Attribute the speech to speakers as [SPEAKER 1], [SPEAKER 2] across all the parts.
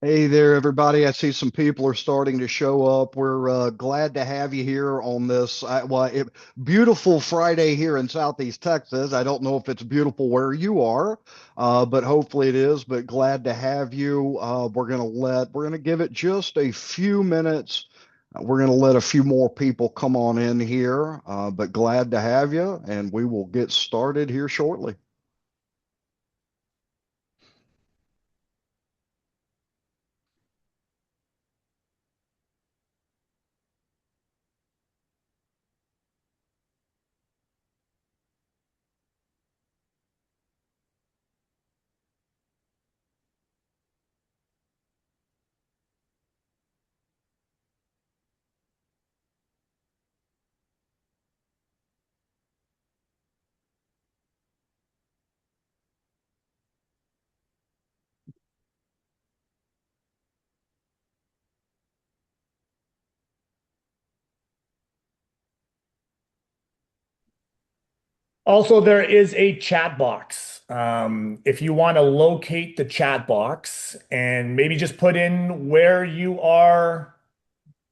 [SPEAKER 1] Hey there, everybody. I see some people are starting to show up. We're glad to have you here on this beautiful Friday here in Southeast Texas. I don't know if it's beautiful where you are, but hopefully it is. But glad to have you. We're gonna give it just a few minutes. We're gonna let a few more people come on in here, but glad to have you, and we will get started here shortly.
[SPEAKER 2] Also, there is a chat box. If you want to locate the chat box and maybe just put in where you are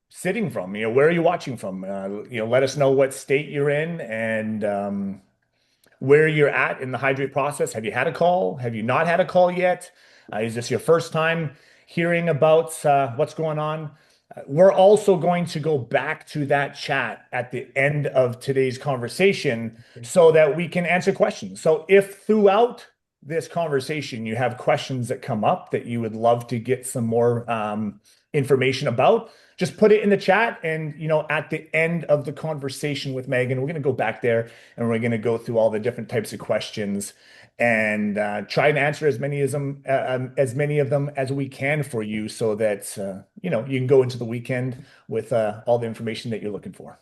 [SPEAKER 2] sitting from, where are you watching from? Let us know what state you're in and where you're at in the hydrate process. Have you had a call? Have you not had a call yet? Is this your first time hearing about what's going on? We're also going to go back to that chat at the end of today's conversation so that we can answer questions. So if throughout this conversation you have questions that come up that you would love to get some more information about, just put it in the chat. And, at the end of the conversation with Megan, we're going to go back there and we're going to go through all the different types of questions and try and answer as many of them as we can for you, so that you can go into the weekend with all the information that you're looking for.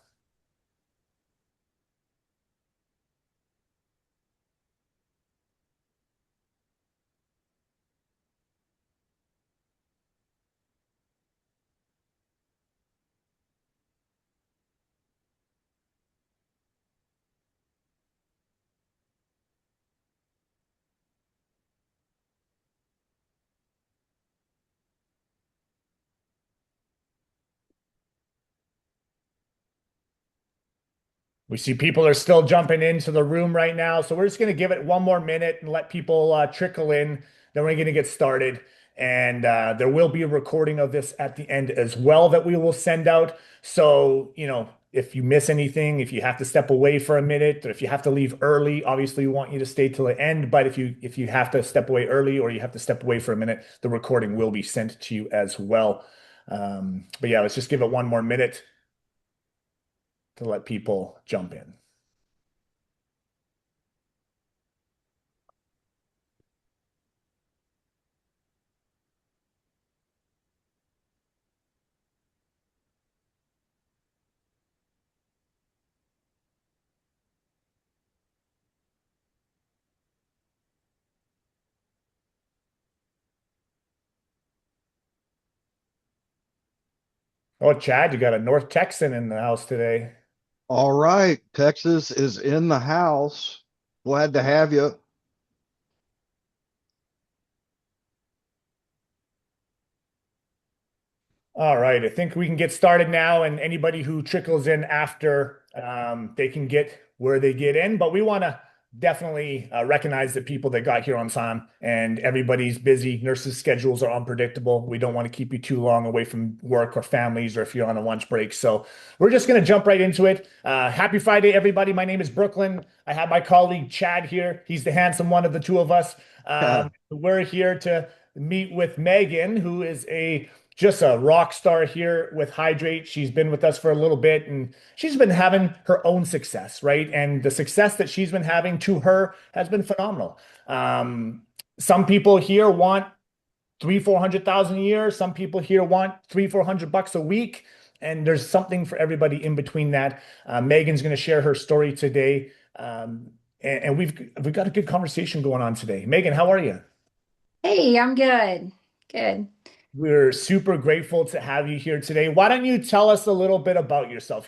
[SPEAKER 2] We see people are still jumping into the room right now, so we're just going to give it one more minute and let people trickle in. Then we're going to get started, and there will be a recording of this at the end as well that we will send out. So, if you miss anything, if you have to step away for a minute, or if you have to leave early, obviously we want you to stay till the end. But if you have to step away early or you have to step away for a minute, the recording will be sent to you as well. But yeah, let's just give it one more minute to let people jump in. Oh, Chad, you got a North Texan in the house today.
[SPEAKER 1] All right, Texas is in the house. Glad to have you.
[SPEAKER 2] All right, I think we can get started now, and anybody who trickles in after, they can get where they get in. But we want to definitely recognize the people that got here on time, and everybody's busy. Nurses' schedules are unpredictable. We don't want to keep you too long away from work or families, or if you're on a lunch break. So we're just going to jump right into it. Happy Friday, everybody. My name is Brooklyn. I have my colleague Chad here. He's the handsome one of the two of us. We're here to meet with Megan, who is just a rock star here with Hydreight. She's been with us for a little bit and she's been having her own success, right? And the success that she's been having to her has been phenomenal. Some people here want 400,000 a year. Some people here want 400 bucks a week. And there's something for everybody in between that. Megan's going to share her story today. And we've got a good conversation going on today. Megan, how are you?
[SPEAKER 3] Hey, I'm good. Good.
[SPEAKER 2] We're super grateful to have you here today. Why don't you tell us a little bit about yourself?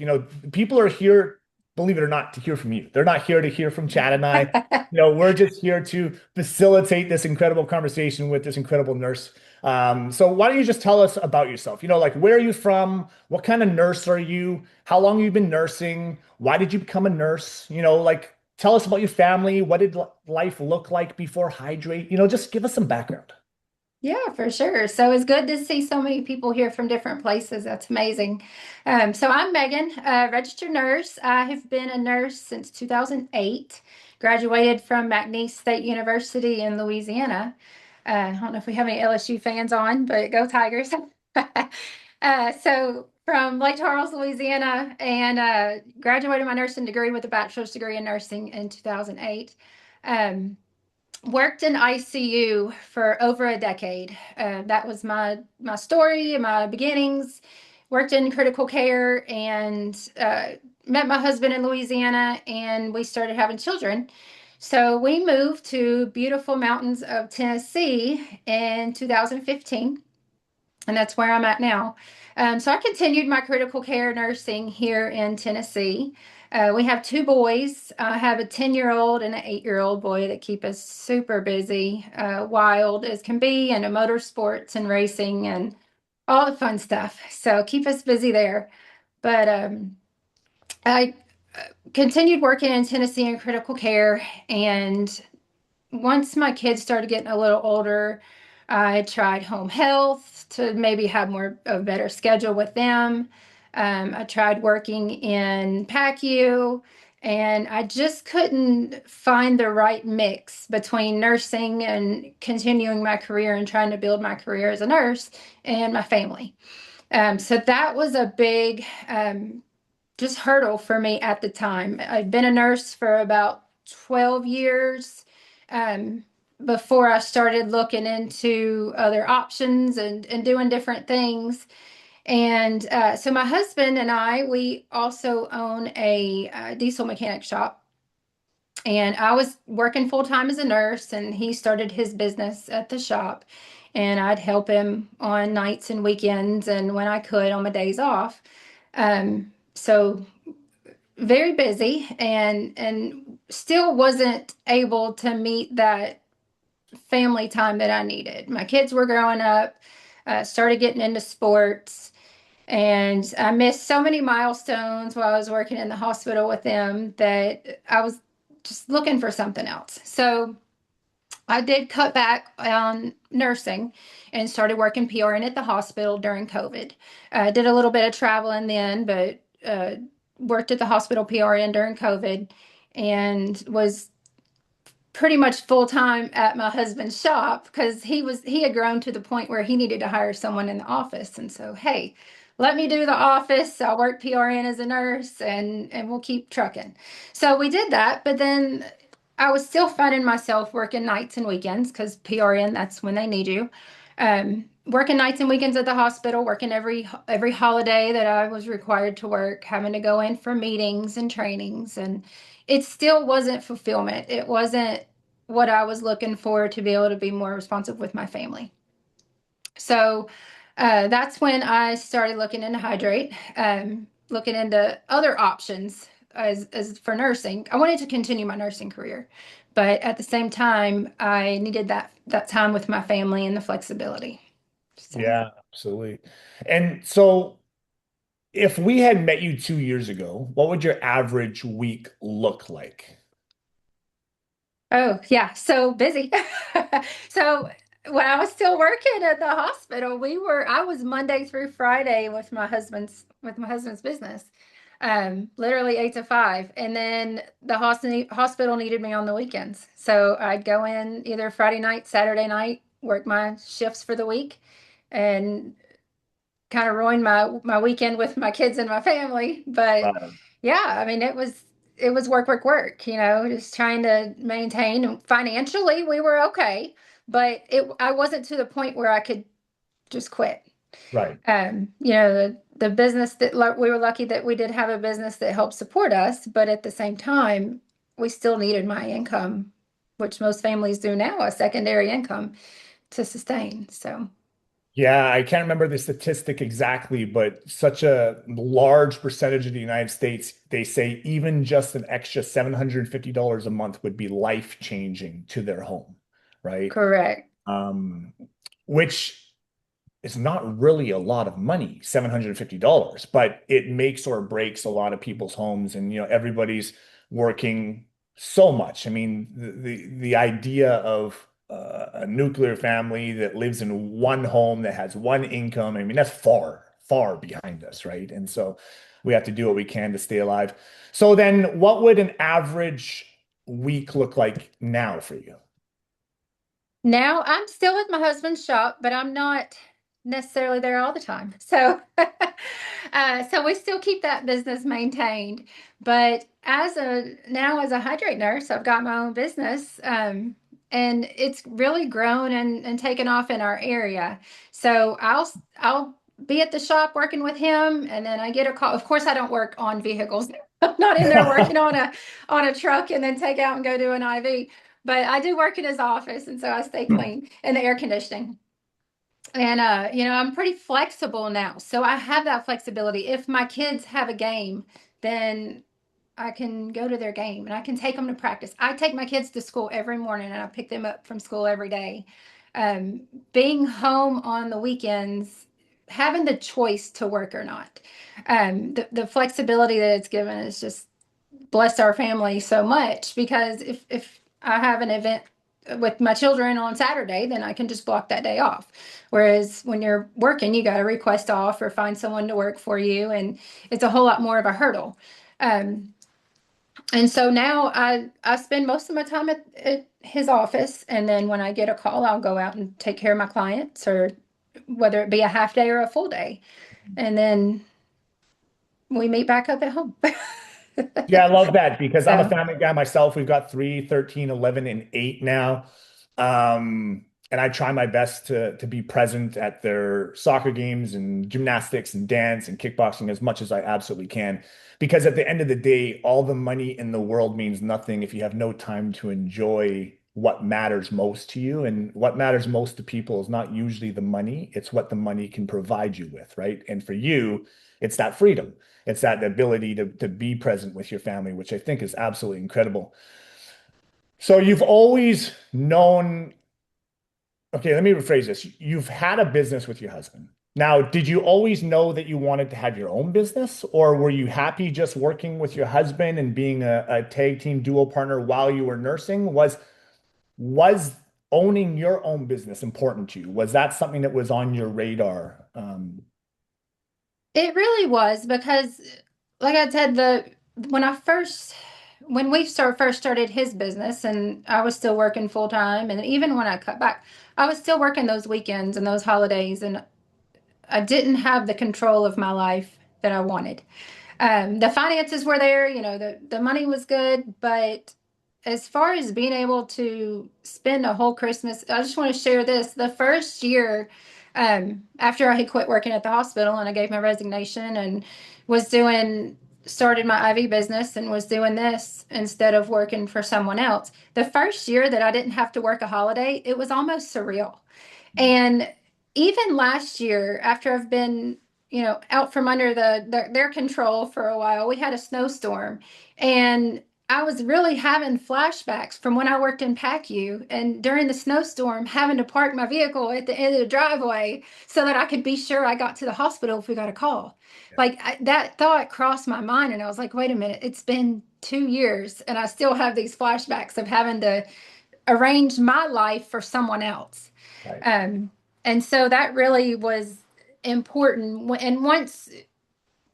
[SPEAKER 2] People are here believe it or not, to hear from you. They're not here to hear from Chad and I. We're just here to facilitate this incredible conversation with this incredible nurse. So why don't you just tell us about yourself? Like where are you from? What kind of nurse are you? How long have you been nursing? Why did you become a nurse? Like tell us about your family. What did life look like before Hydrate? Just give us some background.
[SPEAKER 3] Yeah, for sure. So it's good to see so many people here from different places. That's amazing. So I'm Megan, a registered nurse. I have been a nurse since 2008, graduated from McNeese State University in Louisiana. I don't know if we have any LSU fans on, but go Tigers. So from Lake Charles, Louisiana, and graduated my nursing degree with a bachelor's degree in nursing in 2008. Worked in ICU for over a decade. That was my story and my beginnings. Worked in critical care and met my husband in Louisiana, and we started having children. So we moved to beautiful mountains of Tennessee in 2015, and that's where I'm at now. So I continued my critical care nursing here in Tennessee. We have two boys. I have a 10-year-old and an 8-year-old boy that keep us super busy, wild as can be, into motorsports and racing and all the fun stuff. So keep us busy there. But I continued working in Tennessee in critical care, and once my kids started getting a little older, I tried home health to maybe have a better schedule with them. I tried working in PACU, and I just couldn't find the right mix between nursing and continuing my career and trying to build my career as a nurse and my family. So that was a big just hurdle for me at the time. I'd been a nurse for about 12 years before I started looking into other options and doing different things. And so my husband and I, we also own a diesel mechanic shop. And I was working full time as a nurse, and he started his business at the shop. And I'd help him on nights and weekends and when I could on my days off. So very busy and still wasn't able to meet that family time that I needed. My kids were growing up, started getting into sports, and I missed so many milestones while I was working in the hospital with them that I was just looking for something else. So I did cut back on nursing and started working PRN at the hospital during COVID. Did a little bit of traveling then, but worked at the hospital PRN during COVID and was pretty much full time at my husband's shop because he had grown to the point where he needed to hire someone in the office. And so, hey, let me do the office. I'll work PRN as a nurse and we'll keep trucking. So we did that, but then I was still finding myself working nights and weekends because PRN, that's when they need you. Working nights and weekends at the hospital, working every holiday that I was required to work, having to go in for meetings and trainings, and it still wasn't fulfillment. It wasn't what I was looking for to be able to be more responsive with my family. So that's when I started looking into Hydreight, looking into other options as for nursing. I wanted to continue my nursing career, but at the same time, I needed that time with my family and the flexibility. So.
[SPEAKER 2] Yeah, absolutely. And so if we had met you 2 years ago, what would your average week look like?
[SPEAKER 3] Oh, yeah, so busy. So when I was still working at the hospital, I was Monday through Friday with my husband's business. Literally 8 to 5. And then the hospital needed me on the weekends. So I'd go in either Friday night, Saturday night, work my shifts for the week, and kind of ruined my weekend with my kids and my family. But
[SPEAKER 2] Wow.
[SPEAKER 3] yeah, I mean it was work, work, work, just trying to maintain. And financially we were okay, but I wasn't to the point where I could just quit.
[SPEAKER 2] Right.
[SPEAKER 3] The business we were lucky that we did have a business that helped support us, but at the same time, we still needed my income, which most families do now, a secondary income to sustain. So
[SPEAKER 2] Yeah, I can't remember the statistic exactly, but such a large percentage of the United States, they say even just an extra $750 a month would be life-changing to their home, right?
[SPEAKER 3] Correct.
[SPEAKER 2] Um, which is not really a lot of money, $750, but it makes or breaks a lot of people's homes. And, everybody's working so much. I mean, the idea of a nuclear family that lives in one home that has one income, I mean, that's far, far behind us, right? And so we have to do what we can to stay alive. So then what would an average week look like now for you?
[SPEAKER 3] Now I'm still at my husband's shop, but I'm not necessarily there all the time. So, so we still keep that business maintained. But as a hydrate nurse, I've got my own business, and it's really grown and taken off in our area. So I'll be at the shop working with him, and then I get a call. Of course, I don't work on vehicles. I'm not in there working on a truck and then take out and go do an IV. But I do work in his office, and so I stay clean and the air conditioning. And I'm pretty flexible now. So I have that flexibility. If my kids have a game, then I can go to their game and I can take them to practice. I take my kids to school every morning and I pick them up from school every day. Being home on the weekends, having the choice to work or not, the flexibility that it's given is just bless our family so much because if I have an event with my children on Saturday, then I can just block that day off. Whereas when you're working, you got to request off or find someone to work for you, and it's a whole lot more of a hurdle. Um, and so now I spend most of my time at his office, and then when I get a call, I'll go out and take care of my clients, or whether it be a half day or a full day, and then we meet back up at home.
[SPEAKER 2] Yeah, I love that because I'm a
[SPEAKER 3] So.
[SPEAKER 2] family guy myself. We've got 3, 13, 11, and 8 now. And I try my best to be present at their soccer games and gymnastics and dance and kickboxing as much as I absolutely can. Because at the end of the day, all the money in the world means nothing if you have no time to enjoy what matters most to you. And what matters most to people is not usually the money, it's what the money can provide you with, right? And for you, it's that freedom. It's that ability to be present with your family, which I think is absolutely incredible. So you've always known, okay, let me rephrase this. You've had a business with your husband. Now, did you always know that you wanted to have your own business, or were you happy just working with your husband and being a tag team dual partner while you were nursing? Was owning your own business important to you? Was that something that was on your radar?
[SPEAKER 3] It really was because, like I said, the when I first when we first started his business, and I was still working full time, and even when I cut back, I was still working those weekends and those holidays, and I didn't have the control of my life that I wanted. The finances were there, the money was good, but as far as being able to spend a whole Christmas, I just want to share this. The first year, after I had quit working at the hospital and I gave my resignation and was started my IV business and was doing this instead of working for someone else. The first year that I didn't have to work a holiday, it was almost surreal. And even last year, after I've been, out from under their control for a while, we had a snowstorm, and I was really having flashbacks from when I worked in PACU, and during the snowstorm, having to park my vehicle at the end of the driveway so that I could be sure I got to the hospital if we got a call. That thought crossed my mind, and I was like, wait a minute, it's been 2 years, and I still have these flashbacks of having to arrange my life for someone else.
[SPEAKER 2] Right.
[SPEAKER 3] And so that really was important. And once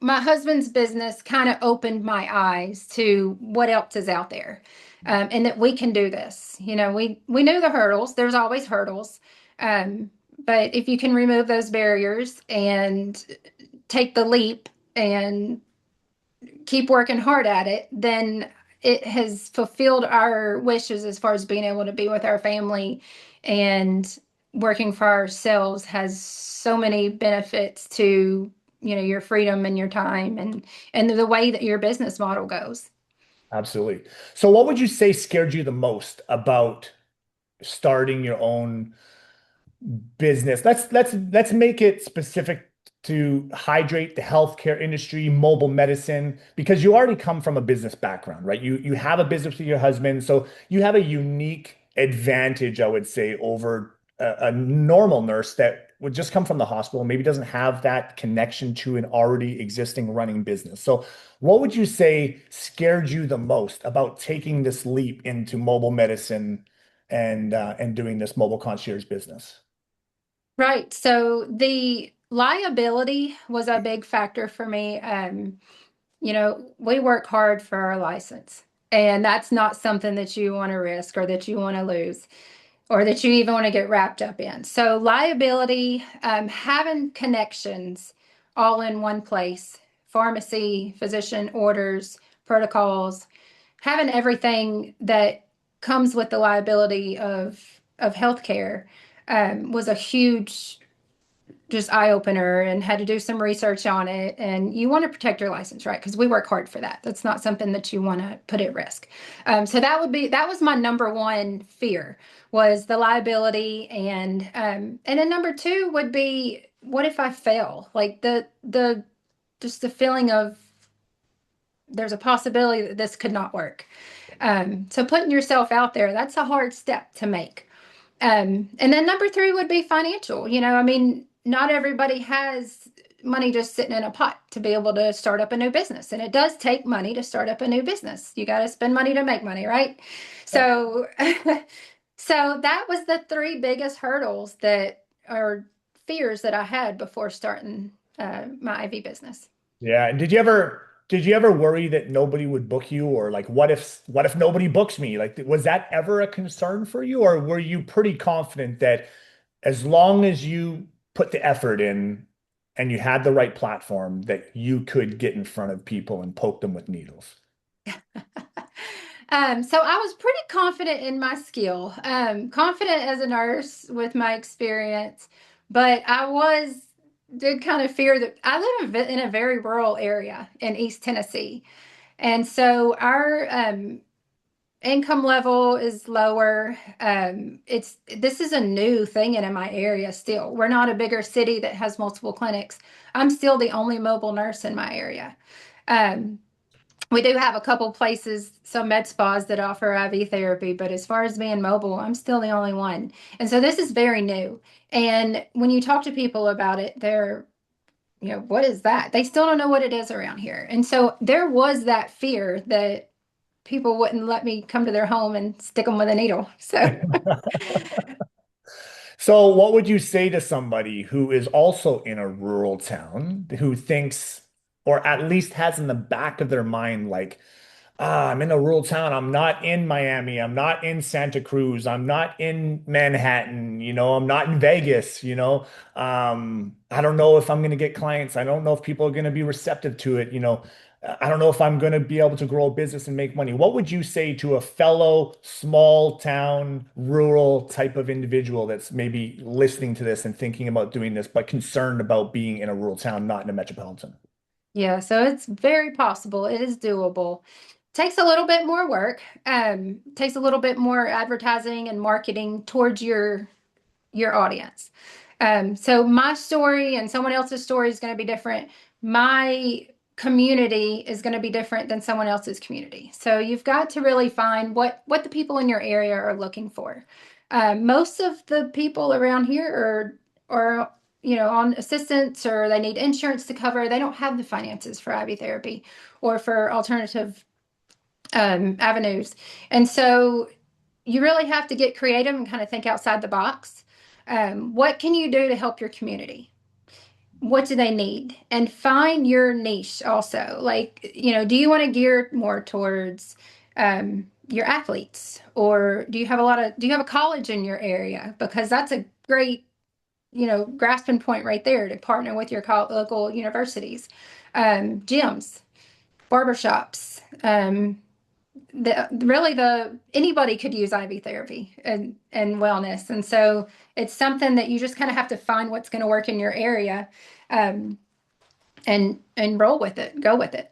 [SPEAKER 3] my husband's business kind of opened my eyes to what else is out there, and that we can do this. We knew the hurdles. There's always hurdles. But if you can remove those barriers and take the leap and keep working hard at it, then it has fulfilled our wishes as far as being able to be with our family, and working for ourselves has so many benefits to your freedom and your time and the way that your business model goes.
[SPEAKER 2] Absolutely. So what would you say scared you the most about starting your own business. Let's make it specific to Hydreight, the healthcare industry, mobile medicine, because you already come from a business background, right? You have a business with your husband, so you have a unique advantage, I would say, over a normal nurse that would just come from the hospital, maybe doesn't have that connection to an already existing running business. So, what would you say scared you the most about taking this leap into mobile medicine and doing this mobile concierge business?
[SPEAKER 3] Right. So the liability was a big factor for me. We work hard for our license, and that's not something that you want to risk or that you want to lose or that you even want to get wrapped up in. So liability, having connections all in one place, pharmacy, physician orders, protocols, having everything that comes with the liability of healthcare was a huge just eye opener, and had to do some research on it. And you want to protect your license, right? Because we work hard for that. That's not something that you want to put at risk. So that was my number one fear, was the liability, and then number two would be, what if I fail? Like the just the feeling of there's a possibility that this could not work. So putting yourself out there, that's a hard step to make. And then number three would be financial. I mean, not everybody has money just sitting in a pot to be able to start up a new business. And it does take money to start up a new business. You got to spend money to make money, right? So, so that was the three biggest hurdles that are fears that I had before starting my IV business.
[SPEAKER 2] Yeah. And did you ever worry that nobody would book you, or like what if nobody books me? Like, was that ever a concern for you, or were you pretty confident that as long as you put the effort in and you had the right platform, that you could get in front of people and poke them with needles?
[SPEAKER 3] So I was pretty confident in my skill, confident as a nurse with my experience, but did kind of fear that I live in a very rural area in East Tennessee. And so our income level is lower. This is a new thing in my area still. We're not a bigger city that has multiple clinics. I'm still the only mobile nurse in my area. Um, we do have a couple places, some med spas that offer IV therapy, but as far as being mobile, I'm still the only one. And so this is very new. And when you talk to people about it, what is that? They still don't know what it is around here. And so there was that fear that people wouldn't let me come to their home and stick them with a needle. So
[SPEAKER 2] So, what would you say to somebody who is also in a rural town who thinks, or at least has in the back of their mind, like, I'm in a rural town. I'm not in Miami. I'm not in Santa Cruz. I'm not in Manhattan. I'm not in Vegas. I don't know if I'm going to get clients. I don't know if people are going to be receptive to it. I don't know if I'm going to be able to grow a business and make money. What would you say to a fellow small town, rural type of individual that's maybe listening to this and thinking about doing this, but concerned about being in a rural town, not in a metropolitan?
[SPEAKER 3] yeah, so it's very possible. It is doable. Takes a little bit more work. Takes a little bit more advertising and marketing towards your audience. So my story and someone else's story is going to be different. My community is going to be different than someone else's community. So you've got to really find what the people in your area are looking for. Most of the people around here are on assistance, or they need insurance to cover. They don't have the finances for IV therapy or for alternative avenues. And so you really have to get creative and kind of think outside the box. What can you do to help your community? What do they need? And find your niche also. Like, do you want to gear more towards your athletes? Or do you have a college in your area? Because that's a great, grasping point right there, to partner with your local universities, gyms, barbershops, anybody could use IV therapy and wellness. And so it's something that you just kind of have to find what's going to work in your area, um, and roll with it, go with it.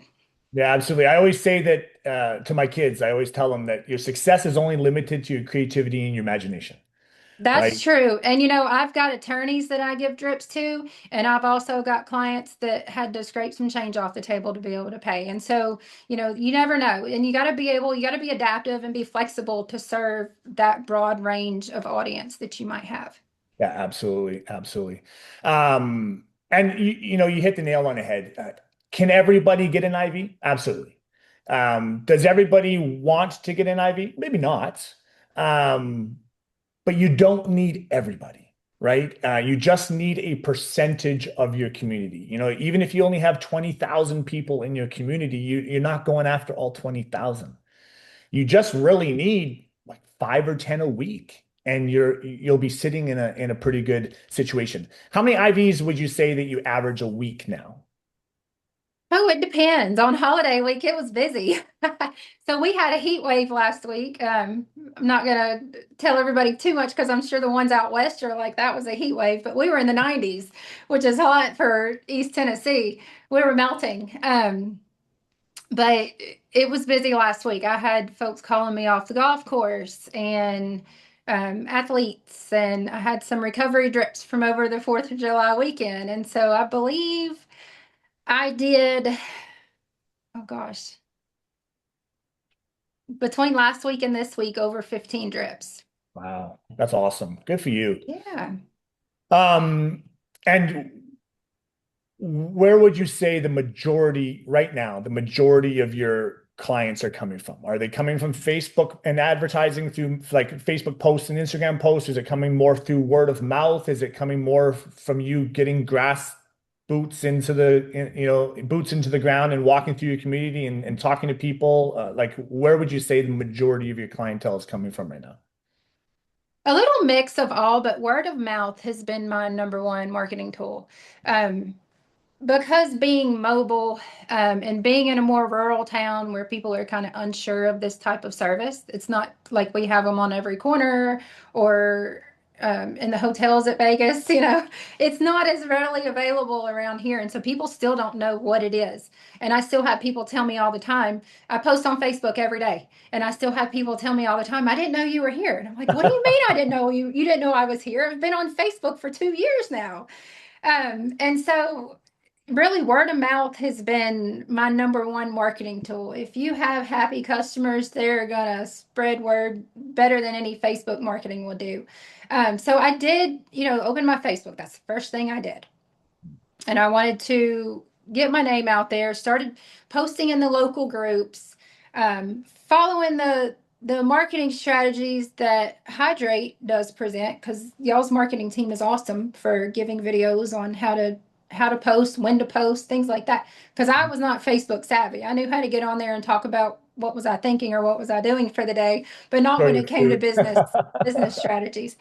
[SPEAKER 2] Yeah, absolutely. I always say that to my kids. I always tell them that your success is only limited to your creativity and your imagination.
[SPEAKER 3] That's
[SPEAKER 2] right?
[SPEAKER 3] true. And I've got attorneys that I give drips to, and I've also got clients that had to scrape some change off the table to be able to pay. And so, you never know. And you got to be adaptive and be flexible to serve that broad range of audience that you might have.
[SPEAKER 2] Yeah, absolutely, absolutely. And you hit the nail on the head. Can everybody get an IV? Absolutely. Does everybody want to get an IV? Maybe not. Um, but you don't need everybody, right? You just need a percentage of your community. Even if you only have 20,000 people in your community, you're not going after all 20,000. You just really need like 5 or 10 a week, and you'll be sitting in a pretty good situation. How many IVs would you say that you average a week now?
[SPEAKER 3] Oh, it depends. On holiday week, it was busy. So we had a heat wave last week. I'm not gonna tell everybody too much because I'm sure the ones out west are like that was a heat wave, but we were in the 90s, which is hot for East Tennessee. We were melting. But it was busy last week. I had folks calling me off the golf course and athletes, and I had some recovery drips from over the 4th of July weekend. And so I believe I did, oh gosh, between last week and this week, over 15 drips.
[SPEAKER 2] Wow, that's awesome. Good for you.
[SPEAKER 3] Yeah.
[SPEAKER 2] Um, and where would you say the majority right now, the majority of your clients are coming from? Are they coming from Facebook and advertising through like Facebook posts and Instagram posts? Is it coming more through word of mouth? Is it coming more from you getting grass boots into the ground and walking through your community and talking to people? Like, where would you say the majority of your clientele is coming from right now?
[SPEAKER 3] A little mix of all, but word of mouth has been my number one marketing tool. Um, because being mobile and being in a more rural town where people are kind of unsure of this type of service, it's not like we have them on every corner or in the hotels at Vegas, it's not as readily available around here. And so people still don't know what it is. And I still have people tell me all the time, I post on Facebook every day, and I still have people tell me all the time, I didn't know you were here. And I'm like, what do you mean I didn't know you didn't know I was here? I've been on Facebook for 2 years now. And so really word of mouth has been my number one marketing tool. If you have happy customers, they're gonna spread word better than any Facebook marketing will do. So I did, open my Facebook. That's the first thing I did. And I wanted to get my name out there, started posting in the local groups, following the marketing strategies that Hydreight does present, because y'all's marketing team is awesome for giving videos on how to post, when to post, things like that. Because I was not Facebook savvy. I knew how to get on there and talk about what was I thinking or what was I doing for the day, but not
[SPEAKER 2] Show
[SPEAKER 3] when
[SPEAKER 2] your
[SPEAKER 3] it came to
[SPEAKER 2] food.
[SPEAKER 3] business strategies.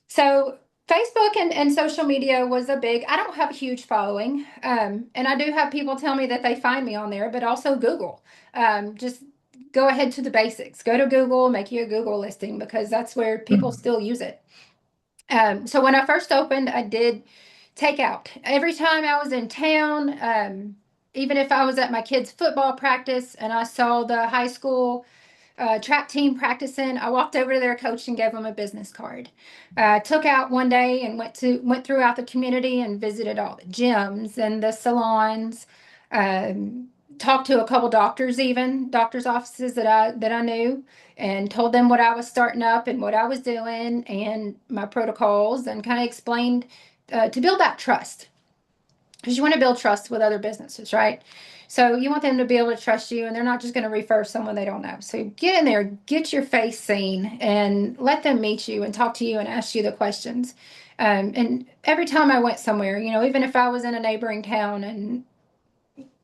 [SPEAKER 3] So Facebook and social media was a big, I don't have a huge following. And I do have people tell me that they find me on there, but also Google. Just go ahead to the basics. Go to Google, make you a Google listing because that's where people still use it. So when I first opened, I did takeout. Every time I was in town, even if I was at my kids' football practice and I saw the high school track team practicing, I walked over to their coach and gave them a business card. Took out one day and went throughout the community and visited all the gyms and the salons. Talked to a couple doctors, even doctors' offices that I knew, and told them what I was starting up and what I was doing and my protocols, and kind of explained to build that trust, because you want to build trust with other businesses, right? So you want them to be able to trust you, and they're not just going to refer someone they don't know. So get in there, get your face seen, and let them meet you and talk to you and ask you the questions. And every time I went somewhere, even if I was in a neighboring town and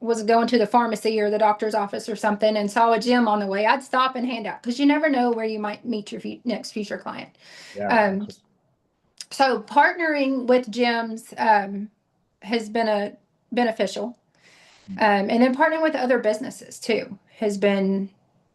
[SPEAKER 3] was going to the pharmacy or the doctor's office or something and saw a gym on the way, I'd stop and hand out, because you never know where you might meet your next future client.
[SPEAKER 2] Yeah.
[SPEAKER 3] Um, so partnering with gyms has been a beneficial. And then partnering with other businesses too has been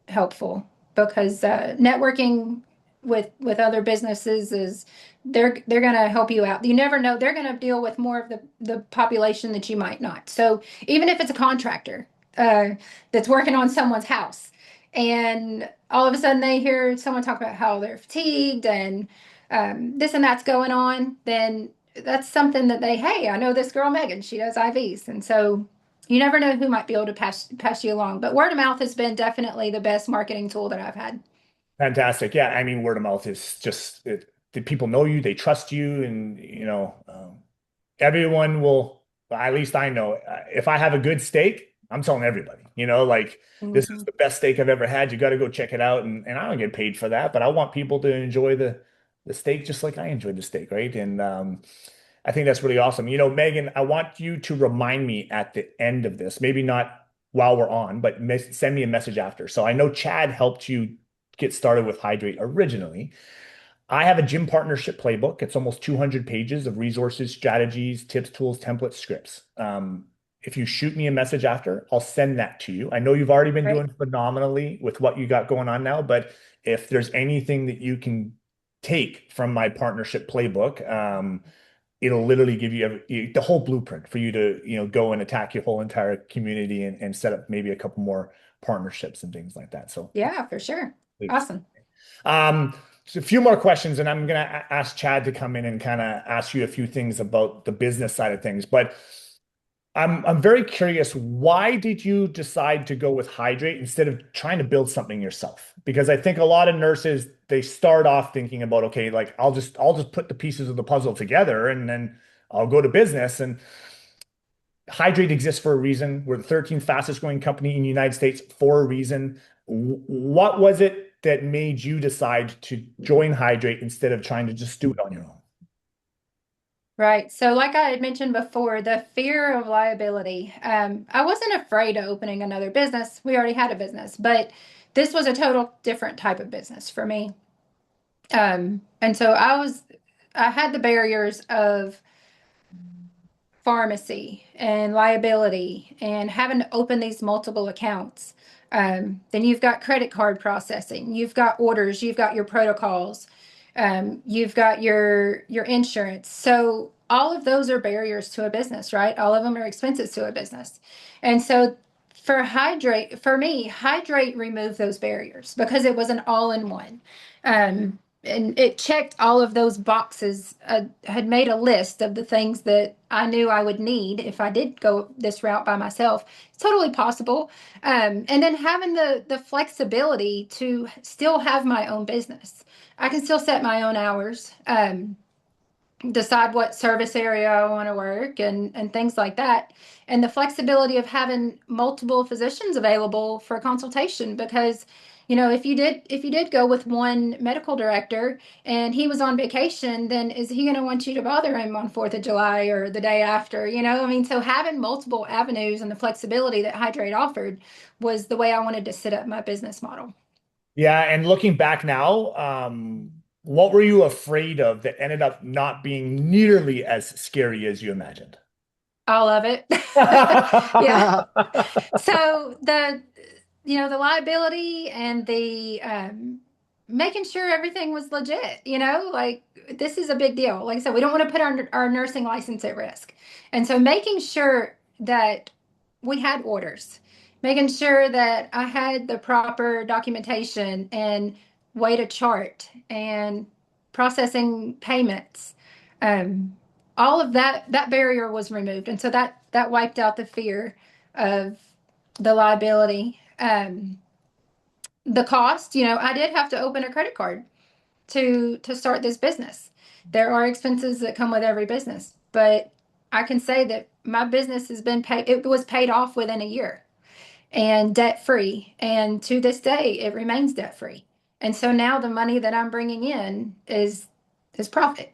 [SPEAKER 3] helpful, because networking with other businesses is they're going to help you out. You never know, they're going to deal with more of the population that you might not. So even if it's a contractor that's working on someone's house, and all of a sudden they hear someone talk about how they're fatigued and this and that's going on, then that's something that hey, I know this girl Megan, she does IVs, and so you never know who might be able to pass you along. But word of mouth has been definitely the best marketing tool that I've had.
[SPEAKER 2] Fantastic. Yeah, I mean, word of mouth is just the people know you, they trust you, and everyone will. At least I know if I have a good steak, I'm telling everybody. Like this is
[SPEAKER 3] Mhm.
[SPEAKER 2] the best steak I've ever had. You got to go check it out, and I don't get paid for that, but I want people to enjoy the steak just like I enjoyed the steak, right? And I think that's really awesome. Megan, I want you to remind me at the end of this, maybe not while we're on, but send me a message after. So I know Chad helped you get started with Hydreight originally. I have a gym partnership playbook. It's almost 200 pages of resources, strategies, tips, tools, templates, scripts. If you shoot me a message after, I'll send that to you. I know you've already been
[SPEAKER 3] Great.
[SPEAKER 2] doing phenomenally with what you got going on now, but if there's anything that you can take from my partnership playbook, it'll literally give you the whole blueprint for you to, go and attack your whole entire community and set up maybe a couple more partnerships and things like that. So
[SPEAKER 3] Yeah, for sure.
[SPEAKER 2] please.
[SPEAKER 3] Awesome.
[SPEAKER 2] So a few more questions, and I'm going to ask Chad to come in and kind of ask you a few things about the business side of things. But I'm very curious, why did you decide to go with Hydreight instead of trying to build something yourself? Because I think a lot of nurses, they start off thinking about, okay, like I'll just put the pieces of the puzzle together and then I'll go to business. And Hydreight exists for a reason. We're the 13th fastest growing company in the United States for a reason. What was it that made you decide to join Hydreight instead of trying to just do it on your own?
[SPEAKER 3] Right. So, like I had mentioned before, the fear of liability. I wasn't afraid of opening another business. We already had a business, but this was a total different type of business for me. And so I had the barriers of pharmacy and liability and having to open these multiple accounts. Then you've got credit card processing, you've got orders, you've got your protocols, you've got your insurance. So all of those are barriers to a business, right? All of them are expenses to a business. And so for me, Hydrate removed those barriers because it was an all-in-one. And it checked all of those boxes. Had made a list of the things that I knew I would need if I did go this route by myself. It's totally possible. And then having the flexibility to still have my own business. I can still set my own hours, decide what service area I want to work and things like that. And the flexibility of having multiple physicians available for consultation because if you did go with one medical director and he was on vacation, then is he going to want you to bother him on 4th of July or the day after? I mean, so having multiple avenues and the flexibility that Hydrate offered was the way I wanted to set up my business model.
[SPEAKER 2] Yeah, and looking back now, what were you afraid of that ended up not being nearly as scary as you imagined?
[SPEAKER 3] All of it. Yeah. So the liability and the making sure everything was legit, like this is a big deal. Like I said, we don't want to put our nursing license at risk. And so making sure that we had orders, making sure that I had the proper documentation and way to chart and processing payments. Um, all of that barrier was removed. And so that wiped out the fear of the liability. The cost, I did have to open a credit card to start this business. There are expenses that come with every business, but I can say that my business has been paid. It was paid off within a year and debt free, and to this day it remains debt free. And so now the money that I'm bringing in is profit.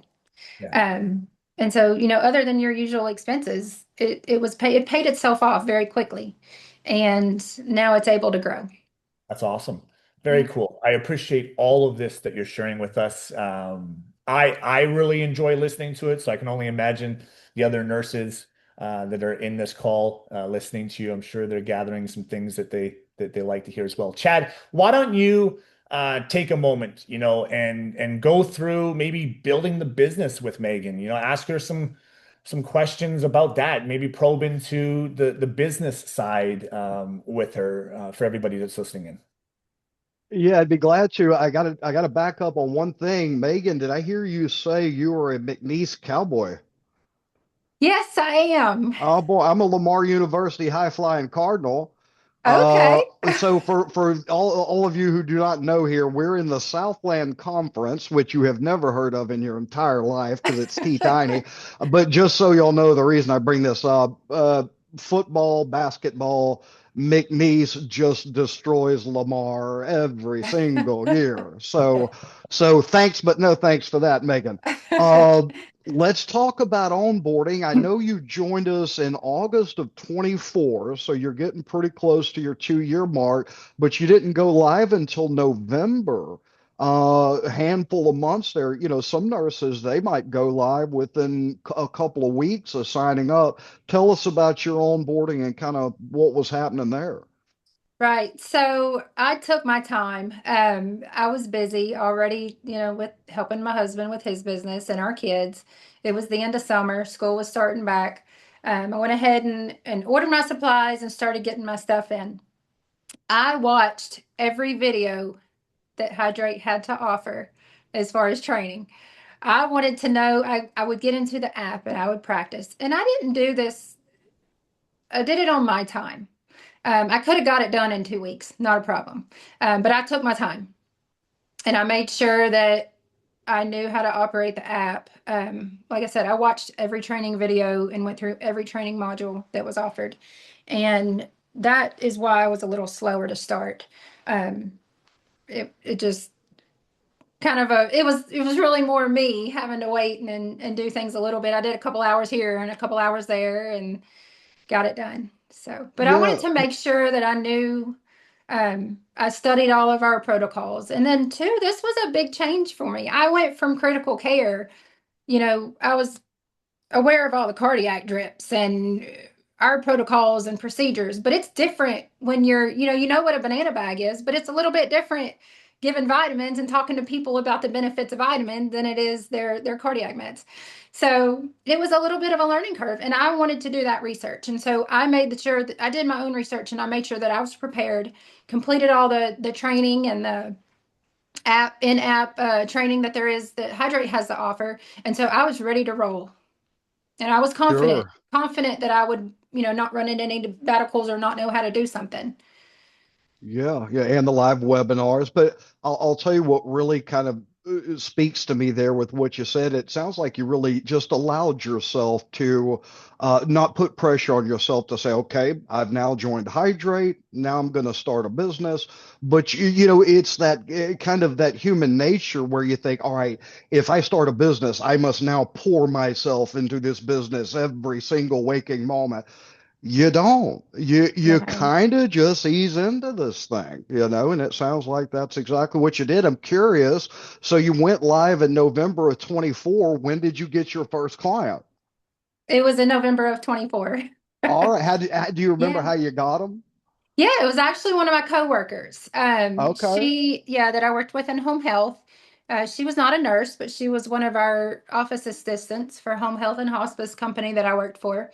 [SPEAKER 2] Yeah,
[SPEAKER 3] Um, and so, other than your usual expenses, it paid itself off very quickly, and now it's able to grow.
[SPEAKER 2] that's awesome. Very
[SPEAKER 3] Yeah.
[SPEAKER 2] cool. I appreciate all of this that you're sharing with us. I really enjoy listening to it, so I can only imagine the other nurses that are in this call listening to you. I'm sure they're gathering some things that they like to hear as well. Chad, why don't you take a moment, and go through maybe building the business with Megan, ask her some questions about that, maybe probe into the business side with her for everybody that's listening in.
[SPEAKER 1] Yeah, I'd be glad to. I gotta back up on one thing. Megan, did I hear you say you were a McNeese Cowboy?
[SPEAKER 3] Yes, I am.
[SPEAKER 1] Oh boy, I'm a Lamar University high flying Cardinal. Uh,
[SPEAKER 3] Okay.
[SPEAKER 1] so for all of you who do not know here, we're in the Southland Conference, which you have never heard of in your entire life because it's tea tiny. But just so y'all know, the reason I bring this up, football, basketball, McNeese just destroys Lamar every single year. So thanks, but no thanks for that, Megan. Uh, Let's talk about onboarding. I know you joined us in August of 24, so you're getting pretty close to your 2 year mark, but you didn't go live until November. A handful of months there. Some nurses, they might go live within a couple of weeks of signing up. Tell us about your onboarding and kind of what was happening there.
[SPEAKER 3] Right. So I took my time. I was busy already, with helping my husband with his business and our kids. It was the end of summer. School was starting back. I went ahead and ordered my supplies and started getting my stuff in. I watched every video that Hydreight had to offer as far as training. I wanted to know, I would get into the app and I would practice. And I didn't do this, I did it on my time. I could have got it done in 2 weeks, not a problem. But I took my time and I made sure that I knew how to operate the app. Like I said, I watched every training video and went through every training module that was offered. And that is why I was a little slower to start. Um, it just kind of it was really more me having to wait and do things a little bit. I did a couple hours here and a couple hours there and got it done. So, but I wanted
[SPEAKER 1] Yeah,
[SPEAKER 3] to make sure that I knew, I studied all of our protocols. And then two, this was a big change for me. I went from critical care, I was aware of all the cardiac drips and our protocols and procedures, but it's different when you know what a banana bag is, but it's a little bit different giving vitamins and talking to people about the benefits of vitamin than it is their cardiac meds. So it was a little bit of a learning curve, and I wanted to do that research. And so I made sure that I did my own research and I made sure that I was prepared, completed all the training and the in-app training that there is that Hydreight has to offer. And so I was ready to roll. And I was
[SPEAKER 1] sure.
[SPEAKER 3] confident that I would, not run into any battles or not know how to do something.
[SPEAKER 1] Yeah, yeah, and the live webinars. But I'll tell you what really kind of speaks to me there with what you said. It sounds like you really just allowed yourself to not put pressure on yourself to say, okay, I've now joined Hydrate. Now I'm going to start a business. But it's that kind of that human nature where you think, all right, if I start a business, I must now pour myself into this business every single waking moment. You don't. You
[SPEAKER 3] No.
[SPEAKER 1] kind of just ease into this thing, and it sounds like that's exactly what you did. I'm curious. So you went live in November of 24. When did you get your first client?
[SPEAKER 3] It was in November of 24.
[SPEAKER 1] All right. How do you remember
[SPEAKER 3] Yeah.
[SPEAKER 1] how you got them?
[SPEAKER 3] Yeah, it was actually one of my coworkers.
[SPEAKER 1] Okay.
[SPEAKER 3] That I worked with in home health. She was not a nurse, but she was one of our office assistants for home health and hospice company that I worked for.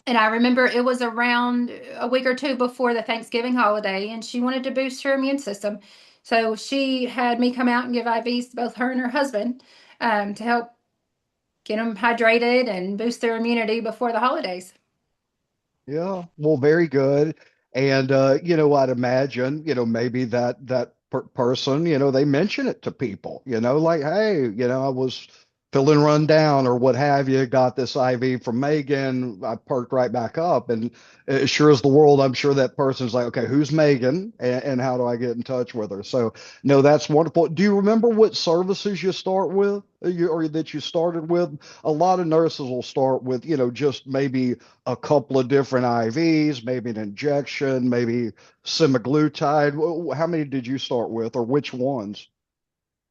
[SPEAKER 3] And I remember it was around a week or two before the Thanksgiving holiday, and she wanted to boost her immune system. So she had me come out and give IVs to both her and her husband, to help get them hydrated and boost their immunity before the holidays.
[SPEAKER 1] Yeah, well, very good. And I'd imagine, maybe that person, they mention it to people, like, hey, I was feeling run down or what have you, got this IV from Megan, I perked right back up. And as sure as the world, I'm sure that person's like, okay, who's Megan and how do I get in touch with her? So, no, that's wonderful. Do you remember what services you start with, or that you started with? A lot of nurses will start with, just maybe a couple of different IVs, maybe an injection, maybe semaglutide. How many did you start with, or which ones?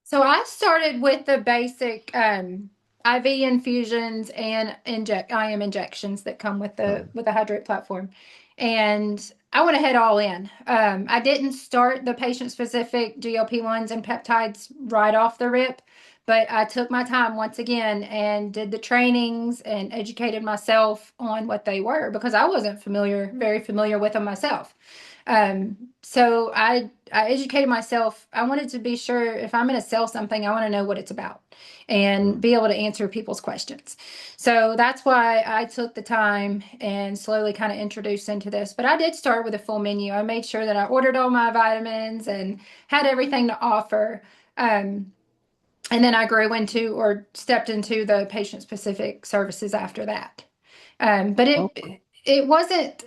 [SPEAKER 3] So I started with the basic IV infusions and inject IM injections that come with the
[SPEAKER 1] Okay.
[SPEAKER 3] Hydrate platform, and I went ahead all in. I didn't start the patient specific GLP-1s and peptides right off the rip, but I took my time once again and did the trainings and educated myself on what they were because I wasn't very familiar with them myself. So I educated myself. I wanted to be sure if I'm going to sell something, I want to know what it's about and be able to answer people's questions. So that's why I took the time and slowly kind of introduced into this. But I did start with a full menu. I made sure that I ordered all my vitamins and had everything to offer. Um, and then I grew into or stepped into the patient specific services after that. But it wasn't.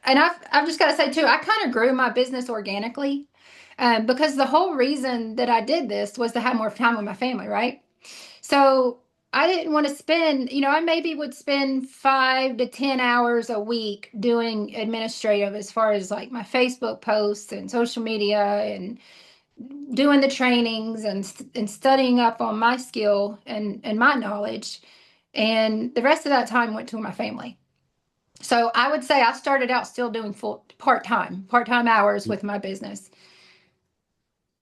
[SPEAKER 3] And I've just got to say too, I kind of grew my business organically, because the whole reason that I did this was to have more time with my family, right? So I didn't want to spend, I maybe would spend 5 to 10 hours a week doing administrative as far as like my Facebook posts and social media and doing the trainings and studying up on my skill and my knowledge. And the rest of that time went to my family. So I would say I started out still doing full part-time hours with my business.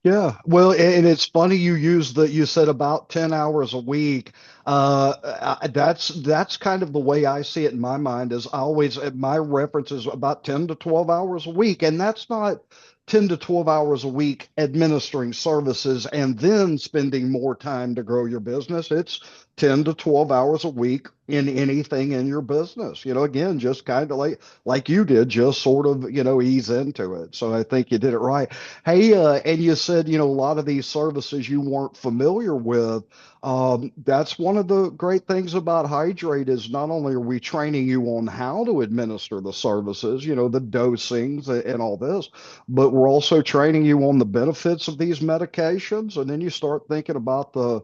[SPEAKER 1] Yeah, well, and it's funny you said about 10 hours a week. That's kind of the way I see it in my mind is I always my reference is about 10 to 12 hours a week, and that's not 10 to 12 hours a week administering services and then spending more time to grow your business. It's 10 to 12 hours a week in anything in your business. Again, just kind of like you did, just sort of, ease into it. So I think you did it right. Hey, and you said, a lot of these services you weren't familiar with. That's one of the great things about Hydreight is not only are we training you on how to administer the services, the dosings and all this, but we're also training you on the benefits of these medications. And then you start thinking about the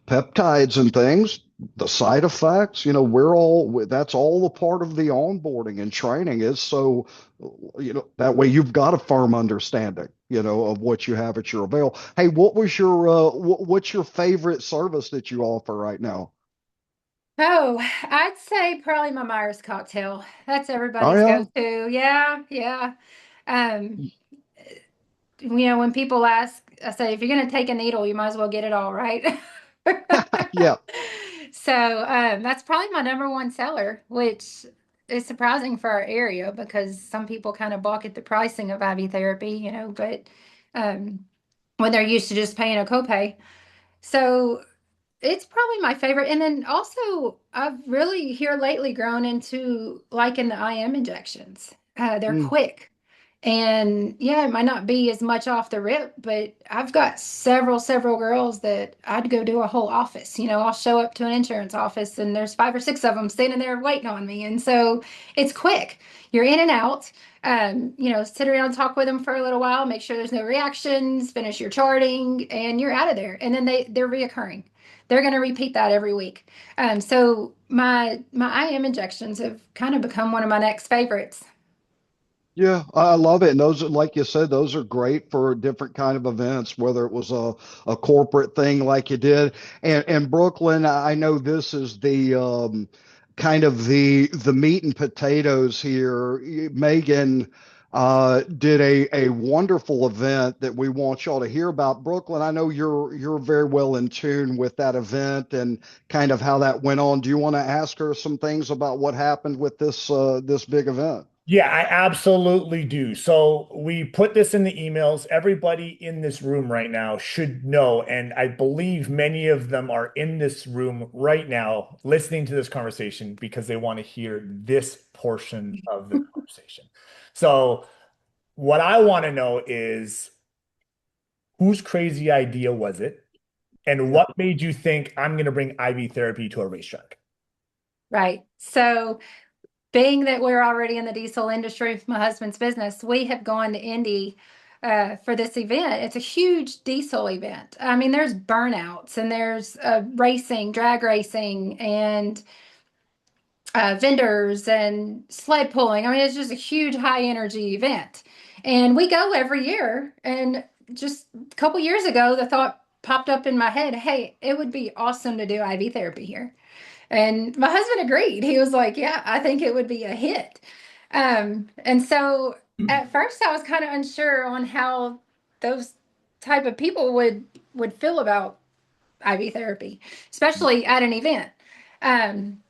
[SPEAKER 1] peptides and things, the side effects, that's all a part of the onboarding and training is so, that way you've got a firm understanding, of what you have at your avail. Hey, what's your favorite service that you offer right now?
[SPEAKER 3] Oh, I'd say probably my Myers cocktail. That's
[SPEAKER 1] Oh
[SPEAKER 3] everybody's
[SPEAKER 1] yeah.
[SPEAKER 3] go-to. Yeah, yeah. Um, when people ask, I say, if you're going to take a needle, you might as well get it all, right?
[SPEAKER 1] Yeah.
[SPEAKER 3] So that's probably my number one seller, which is surprising for our area because some people kind of balk at the pricing of IV therapy, but um, when they're used to just paying a copay. So it's probably my favorite. And then also, I've really here lately grown into liking the IM injections. They're
[SPEAKER 1] Mm,
[SPEAKER 3] quick. And yeah, it might not be as much off the rip, but I've got several girls that I'd go do a whole office. I'll show up to an insurance office and there's 5 or 6 of them standing there waiting on me. And so it's quick. You're in and out. Sit around, talk with them for a little while, make sure there's no reactions, finish your charting, and you're out of there. And then they're reoccurring. They're going to repeat that every week. So my IM injections have kind of become one of my next favorites.
[SPEAKER 1] yeah, I love it. And those, like you said, those are great for different kind of events, whether it was a corporate thing like you did. And Brooklyn, I know this is the kind of the meat and potatoes here. Megan did a wonderful event that we want y'all to hear about. Brooklyn, I know you're very well in tune with that event and kind of how that went on. Do you want to ask her some things about what happened with this big event?
[SPEAKER 2] Yeah, I absolutely do. So we put this in the emails. Everybody in this room right now should know, and I believe many of them are in this room right now listening to this conversation because they want to hear this portion of the conversation. So what I want to know is whose crazy idea was it? And
[SPEAKER 1] Yeah.
[SPEAKER 2] what made you think I'm going to bring IV therapy to a racetrack?
[SPEAKER 3] Right. So being that we're already in the diesel industry with my husband's business, we have gone to Indy for this event. It's a huge diesel event. I mean, there's burnouts and there's racing, drag racing, and vendors and sled pulling. I mean, it's just a huge high energy event. And we go every year. And just a couple years ago, the thought popped up in my head, hey, it would be awesome to do IV therapy here. And my husband agreed. He was like, yeah, I think it would be a hit. And so at first I was kind of unsure on how those type of people would feel about IV therapy, especially at an event. Um,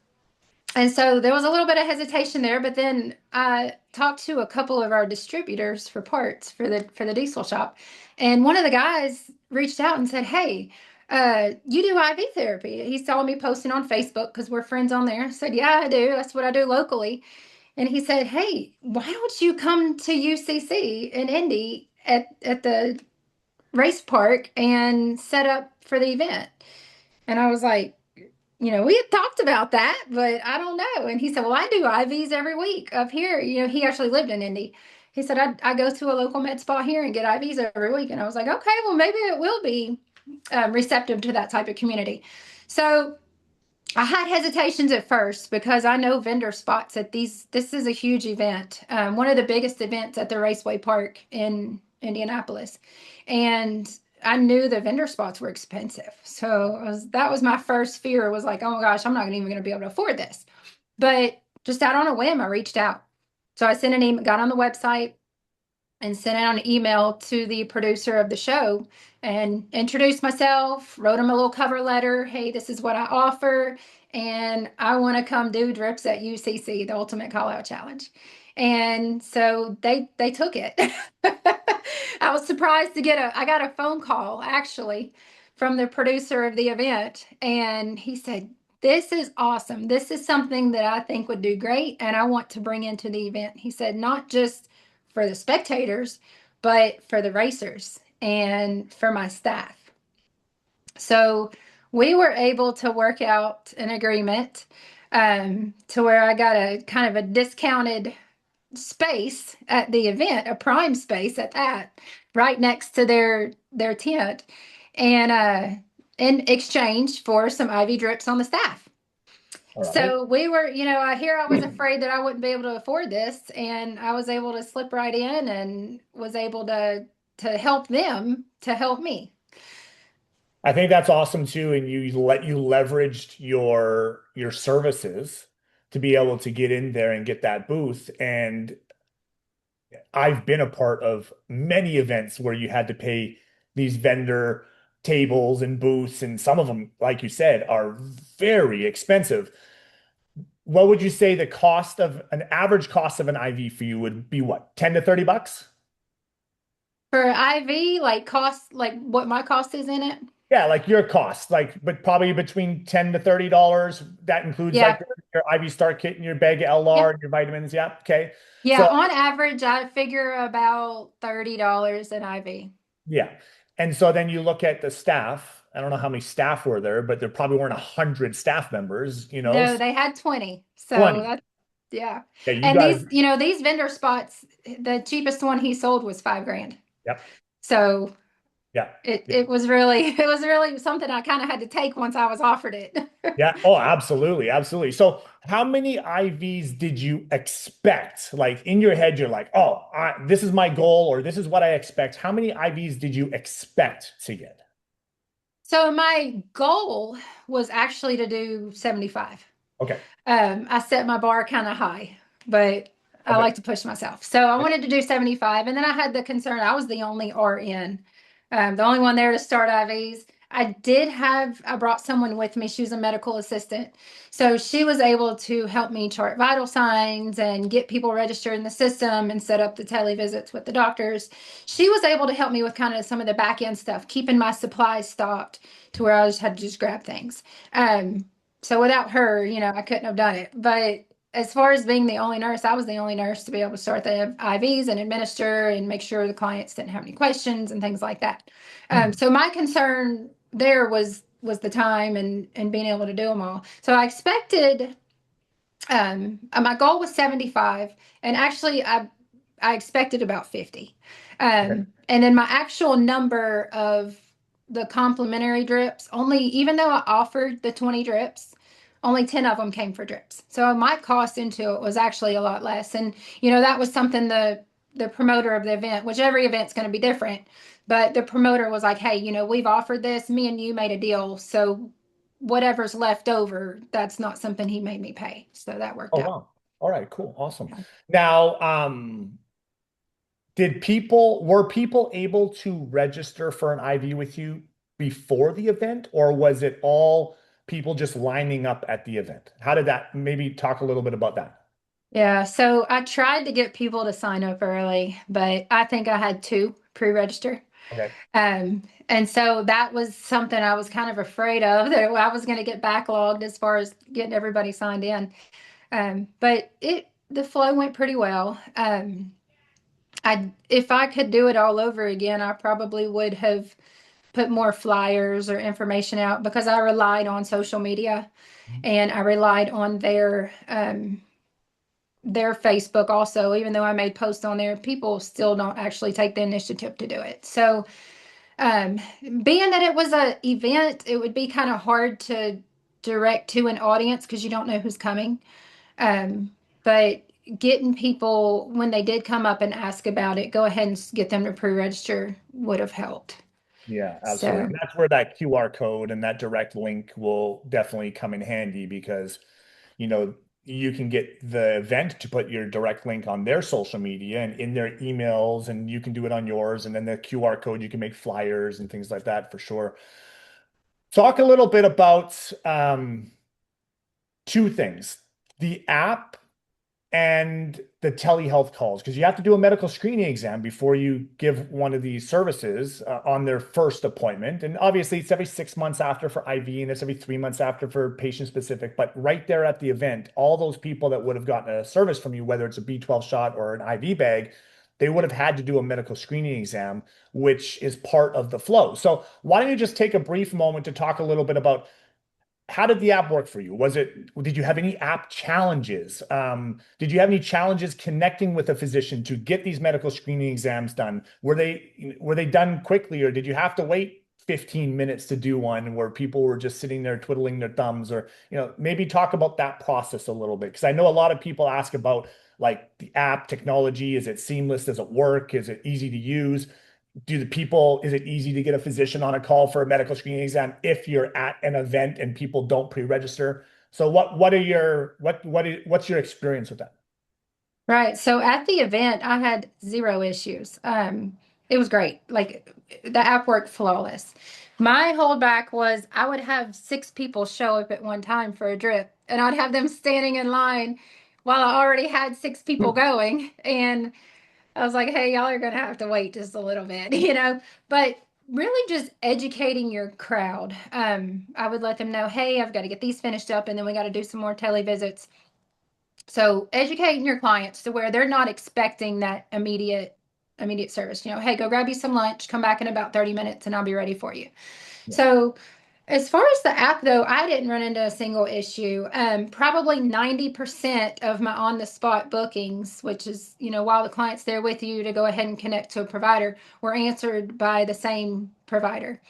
[SPEAKER 3] And so there was a little bit of hesitation there, but then I talked to a couple of our distributors for parts for the diesel shop, and one of the guys reached out and said, "Hey, you do IV therapy?" He saw me posting on Facebook because we're friends on there. I said, "Yeah, I do. That's what I do locally." And he said, "Hey, why don't you come to UCC in Indy at the race park and set up for the event?" And I was like, we had talked about that, but I don't know. And he said, "Well, I do IVs every week up here." He actually lived in Indy. He said, I go to a local med spa here and get IVs every week. And I was like, okay, well, maybe it will be receptive to that type of community. So I had hesitations at first because I know vendor spots at these. This is a huge event, one of the biggest events at the Raceway Park in Indianapolis, and I knew the vendor spots were expensive. So that was my first fear. Was like, oh my gosh, I'm not even going to be able to afford this. But just out on a whim, I reached out. So I sent an email, got on the website, and sent out an email to the producer of the show and introduced myself, wrote him a little cover letter. Hey, this is what I offer, and I want to come do drips at UCC, the Ultimate Call Out Challenge. And so they took it. I was surprised to I got a phone call actually from the producer of the event, and he said, "This is awesome. This is something that I think would do great, and I want to bring into the event." He said, "Not just for the spectators, but for the racers and for my staff." So we were able to work out an agreement to where I got a kind of a discounted space at the event, a prime space at that, right next to their tent, and in exchange for some IV drips on the staff.
[SPEAKER 2] All right.
[SPEAKER 3] So we were, I was afraid that I wouldn't be able to afford this, and I was able to slip right in and was able to help them to help me.
[SPEAKER 2] I think that's awesome too. And you leveraged your services to be able to get in there and get that booth. And I've been a part of many events where you had to pay these vendor tables and booths, and some of them, like you said, are very expensive. What would you say the cost of an average cost of an IV for you would be? What, 10 to 30 bucks?
[SPEAKER 3] For IV, like cost, like what my cost is in it.
[SPEAKER 2] Yeah, like your cost, like, but probably between 10 to $30. That includes like
[SPEAKER 3] Yeah.
[SPEAKER 2] your IV start kit and your bag of
[SPEAKER 3] Yeah.
[SPEAKER 2] LR and your vitamins. Yeah. Okay.
[SPEAKER 3] Yeah.
[SPEAKER 2] So
[SPEAKER 3] On average, I figure about $30 an IV.
[SPEAKER 2] yeah. And so then you look at the staff. I don't know how many staff were there, but there probably weren't 100 staff members,
[SPEAKER 3] No, they had 20. So
[SPEAKER 2] 20.
[SPEAKER 3] that, yeah.
[SPEAKER 2] Yeah, you
[SPEAKER 3] And
[SPEAKER 2] guys.
[SPEAKER 3] these vendor spots, the cheapest one he sold was $5,000.
[SPEAKER 2] Yep.
[SPEAKER 3] So
[SPEAKER 2] Yeah.
[SPEAKER 3] it was really it was really something I kind of had to take once I was offered it.
[SPEAKER 2] Yeah. Oh, absolutely. Absolutely. So how many IVs did you expect? Like in your head, you're like, oh, this is my goal, or this is what I expect. How many IVs did you expect to get?
[SPEAKER 3] So my goal was actually to do 75.
[SPEAKER 2] Okay.
[SPEAKER 3] I set my bar kind of high, but I
[SPEAKER 2] Okay.
[SPEAKER 3] like to push myself. So I wanted to do 75. And then I had the concern I was the only RN, the only one there to start IVs. I brought someone with me. She was a medical assistant. So she was able to help me chart vital signs and get people registered in the system and set up the tele visits with the doctors. She was able to help me with kind of some of the back end stuff, keeping my supplies stocked to where I just had to just grab things. So without her, I couldn't have done it. But as far as being the only nurse, I was the only nurse to be able to start the IVs and administer and make sure the clients didn't have any questions and things like that. So my concern there was the time and being able to do them all. So I expected my goal was 75, and actually I expected about 50.
[SPEAKER 2] Okay.
[SPEAKER 3] And then my actual number of the complimentary drips, only even though I offered the 20 drips, only 10 of them came for drips. So my cost into it was actually a lot less. And that was something the promoter of the event, which every event's going to be different, but the promoter was like, "Hey, we've offered this, me and you made a deal. So whatever's left over, that's not something he made me pay." So that worked
[SPEAKER 2] Oh,
[SPEAKER 3] out.
[SPEAKER 2] wow. All right, cool. Awesome. Now, were people able to register for an IV with you before the event, or was it all people just lining up at the event? How did that, maybe talk a little bit about that?
[SPEAKER 3] Yeah, so I tried to get people to sign up early, but I think I had two pre-register.
[SPEAKER 2] Okay.
[SPEAKER 3] And so that was something I was kind of afraid of, that I was going to get backlogged as far as getting everybody signed in. But the flow went pretty well. If I could do it all over again, I probably would have put more flyers or information out, because I relied on social media and I relied on their Facebook also. Even though I made posts on there, people still don't actually take the initiative to do it. So, being that it was a event, it would be kind of hard to direct to an audience because you don't know who's coming. But getting people, when they did come up and ask about it, go ahead and get them to pre-register would have helped.
[SPEAKER 2] Yeah, absolutely.
[SPEAKER 3] So,
[SPEAKER 2] And that's where that QR code and that direct link will definitely come in handy because, you know, you can get the event to put your direct link on their social media and in their emails, and you can do it on yours. And then the QR code, you can make flyers and things like that for sure. Talk a little bit about two things, the app and the telehealth calls, because you have to do a medical screening exam before you give one of these services on their first appointment. And obviously, it's every 6 months after for IV, and it's every 3 months after for patient specific. But right there at the event, all those people that would have gotten a service from you, whether it's a B12 shot or an IV bag, they would have had to do a medical screening exam, which is part of the flow. So, why don't you just take a brief moment to talk a little bit about how did the app work for you? Did you have any app challenges? Did you have any challenges connecting with a physician to get these medical screening exams done? Were they done quickly, or did you have to wait 15 minutes to do one where people were just sitting there twiddling their thumbs? Or, maybe talk about that process a little bit, because I know a lot of people ask about like the app technology. Is it seamless? Does it work? Is it easy to use? Is it easy to get a physician on a call for a medical screening exam if you're at an event and people don't pre-register? So what's your experience with that?
[SPEAKER 3] right. So at the event, I had zero issues. It was great. Like, the app worked flawless. My holdback was I would have six people show up at one time for a drip, and I'd have them standing in line while I already had six people going. And I was like, hey, y'all are going to have to wait just a little bit, but really just educating your crowd. I would let them know, hey, I've got to get these finished up, and then we got to do some more tele visits. So educating your clients to where they're not expecting that immediate service. Hey, go grab you some lunch, come back in about 30 minutes and I'll be ready for you.
[SPEAKER 2] Yeah.
[SPEAKER 3] So as far as the app, though, I didn't run into a single issue. Probably 90% of my on the spot bookings, which is, while the client's there with you to go ahead and connect to a provider, were answered by the same provider.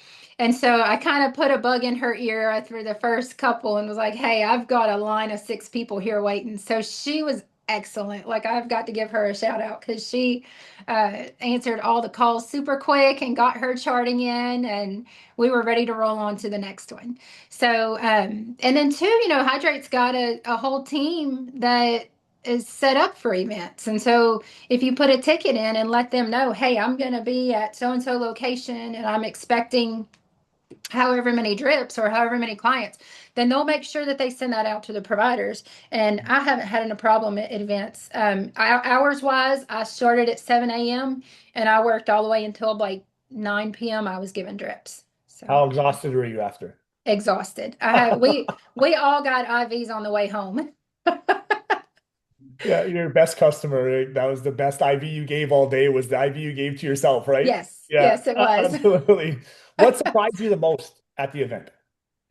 [SPEAKER 3] And so I kind of put a bug in her ear after the first couple and was like, hey, I've got a line of six people here waiting. So she was excellent. Like, I've got to give her a shout out because she answered all the calls super quick and got her charting in, and we were ready to roll on to the next one. So, and then two, Hydreight's got a whole team that is set up for events. And so if you put a ticket in and let them know, hey, I'm going to be at so-and-so location and I'm expecting however many drips or however many clients, then they'll make sure that they send that out to the providers. And I haven't had a problem at events. Hours wise, I started at 7 a.m. and I worked all the way until like 9 p.m. I was giving drips. So
[SPEAKER 2] How exhausted were you after?
[SPEAKER 3] exhausted. We all got IVs on the way home.
[SPEAKER 2] Yeah, your best customer, right? That was the best IV you gave all day, was the IV you gave to yourself, right?
[SPEAKER 3] Yes,
[SPEAKER 2] Yeah,
[SPEAKER 3] yes, it was.
[SPEAKER 2] absolutely. What surprised you the most at the event,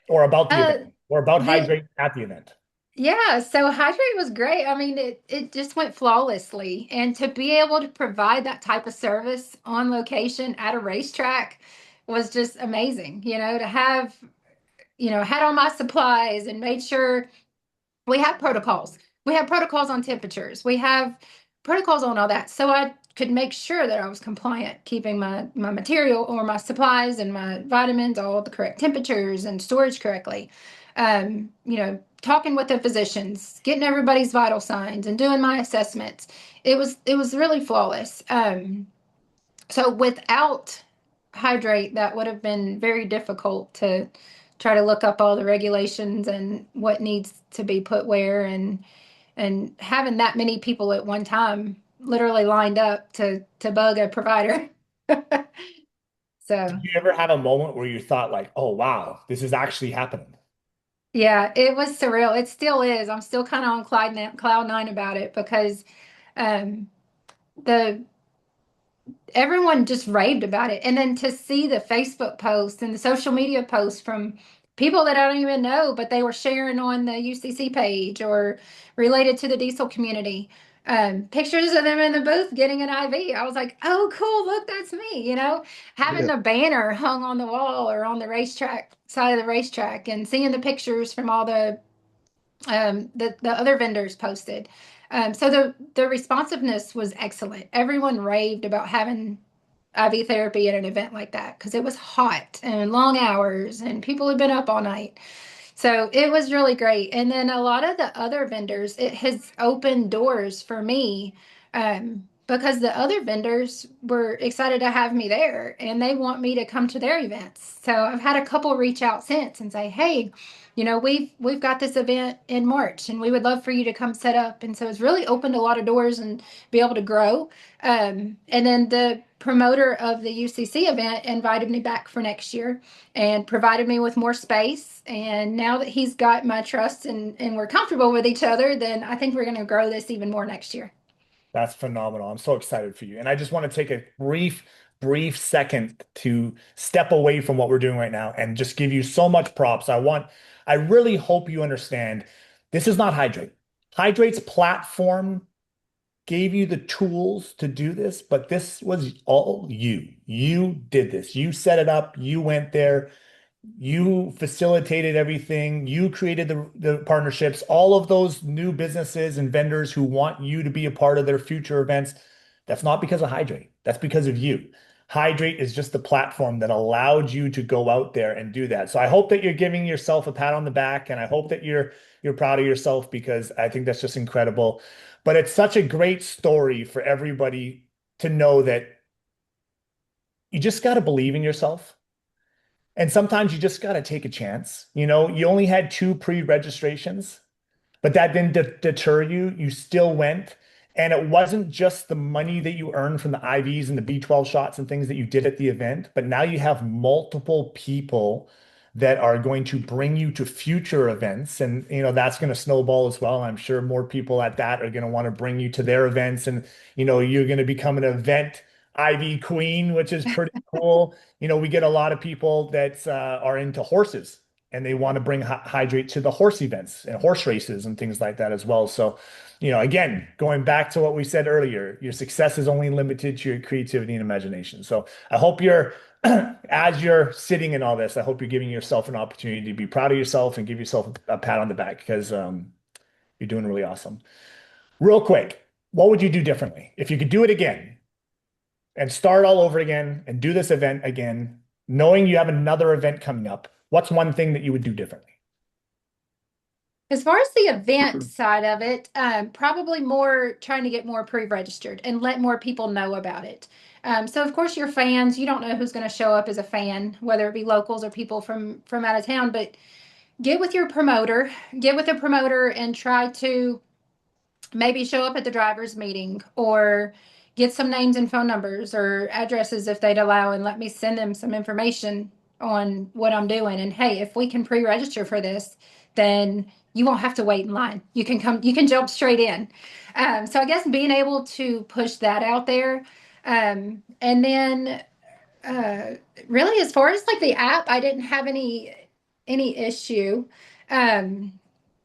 [SPEAKER 2] or about the
[SPEAKER 3] Uh,
[SPEAKER 2] event, or about
[SPEAKER 3] the
[SPEAKER 2] Hydreight at the event?
[SPEAKER 3] Yeah, so Hydreight was great. I mean, it just went flawlessly. And to be able to provide that type of service on location at a racetrack was just amazing. To have, had all my supplies and made sure we have protocols. We have protocols on temperatures. We have protocols on all that. So I could make sure that I was compliant, keeping my material or my supplies and my vitamins all at the correct temperatures and storage correctly. Talking with the physicians, getting everybody's vital signs and doing my assessments. It was really flawless. So without Hydreight, that would have been very difficult to try to look up all the regulations and what needs to be put where, and having that many people at one time literally lined up to bug a provider.
[SPEAKER 2] Did
[SPEAKER 3] So
[SPEAKER 2] you ever have a moment where you thought like, oh wow, this is actually happening?
[SPEAKER 3] yeah, it was surreal. It still is. I'm still kind of on cloud nine about it because um, the everyone just raved about it. And then to see the Facebook posts and the social media posts from people that I don't even know, but they were sharing on the UCC page or related to the diesel community, pictures of them in the booth getting an IV. I was like, oh, cool, look, that's me, having
[SPEAKER 1] Yeah.
[SPEAKER 3] the banner hung on the wall or on the racetrack side of the racetrack and seeing the pictures from all the other vendors posted. So the responsiveness was excellent. Everyone raved about having IV therapy at an event like that because it was hot and long hours and people had been up all night. So it was really great. And then a lot of the other vendors, it has opened doors for me because the other vendors were excited to have me there and they want me to come to their events. So I've had a couple reach out since and say, hey, we've got this event in March and we would love for you to come set up. And so it's really opened a lot of doors and be able to grow. And then the promoter of the UCC event invited me back for next year and provided me with more space. And now that he's got my trust and we're comfortable with each other, then I think we're going to grow this even more next year.
[SPEAKER 2] That's phenomenal. I'm so excited for you. And I just want to take a brief second to step away from what we're doing right now and just give you so much props. I really hope you understand this is not Hydreight. Hydrate's platform gave you the tools to do this, but this was all you. You did this. You set it up. You went there. You facilitated everything. You created the partnerships, all of those new businesses and vendors who want you to be a part of their future events. That's not because of Hydreight. That's because of you. Hydreight is just the platform that allowed you to go out there and do that. So I hope that you're giving yourself a pat on the back, and I hope that you're proud of yourself because I think that's just incredible. But it's such a great story for everybody to know that you just got to believe in yourself. And sometimes you just got to take a chance. You only had two pre-registrations, but that didn't deter you. You still went. And it wasn't just the money that you earned from the IVs and the B12 shots and things that you did at the event, but now you have multiple people that are going to bring you to future events. And, that's going to snowball as well. I'm sure more people at that are going to want to bring you to their events. And, you're going to become an event IV queen, which is pretty cool. We get a lot of people that are into horses and they want to bring Hydreight to the horse events and horse races and things like that as well. So, again, going back to what we said earlier, your success is only limited to your creativity and imagination. So I hope as you're sitting in all this, I hope you're giving yourself an opportunity to be proud of yourself and give yourself a pat on the back because you're doing really awesome. Real quick, what would you do differently if you could do it again and start all over again and do this event again, knowing you have another event coming up? What's one thing that you would do differently?
[SPEAKER 3] As far as the event side of it, probably more trying to get more pre-registered and let more people know about it. So of course your fans, you don't know who's going to show up as a fan, whether it be locals or people from out of town, but get with your promoter, get with the promoter and try to maybe show up at the driver's meeting or get some names and phone numbers or addresses if they'd allow and let me send them some information on what I'm doing. And hey, if we can pre-register for this, then you won't have to wait in line. You can jump straight in. So I guess being able to push that out there. And then uh, really as far as like the app, I didn't have any issue. Um,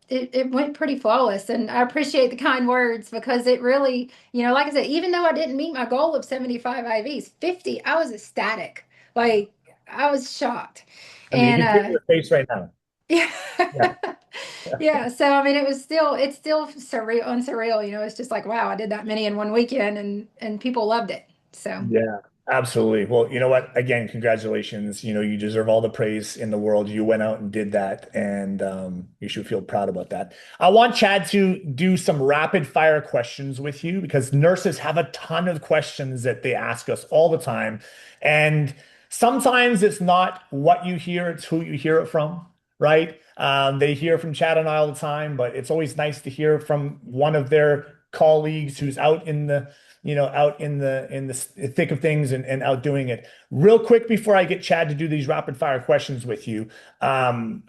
[SPEAKER 3] it went pretty flawless and I appreciate the kind words because it really, like I said, even though I didn't meet my goal of 75 IVs, 50, I was ecstatic. Like I was shocked.
[SPEAKER 2] I mean, you can see it in
[SPEAKER 3] And
[SPEAKER 2] your face right now.
[SPEAKER 3] yeah.
[SPEAKER 2] Yeah.
[SPEAKER 3] Yeah, so I mean it's still surreal, it's just like wow, I did that many in one weekend and people loved it. So
[SPEAKER 2] Yeah, absolutely. Well, you know what? Again, congratulations. You deserve all the praise in the world. You went out and did that, and you should feel proud about that. I want Chad to do some rapid fire questions with you because nurses have a ton of questions that they ask us all the time. And Sometimes it's not what you hear, it's who you hear it from, right? They hear from Chad and I all the time, but it's always nice to hear from one of their colleagues who's out in the, out in the thick of things and out doing it. Real quick before I get Chad to do these rapid fire questions with you, um,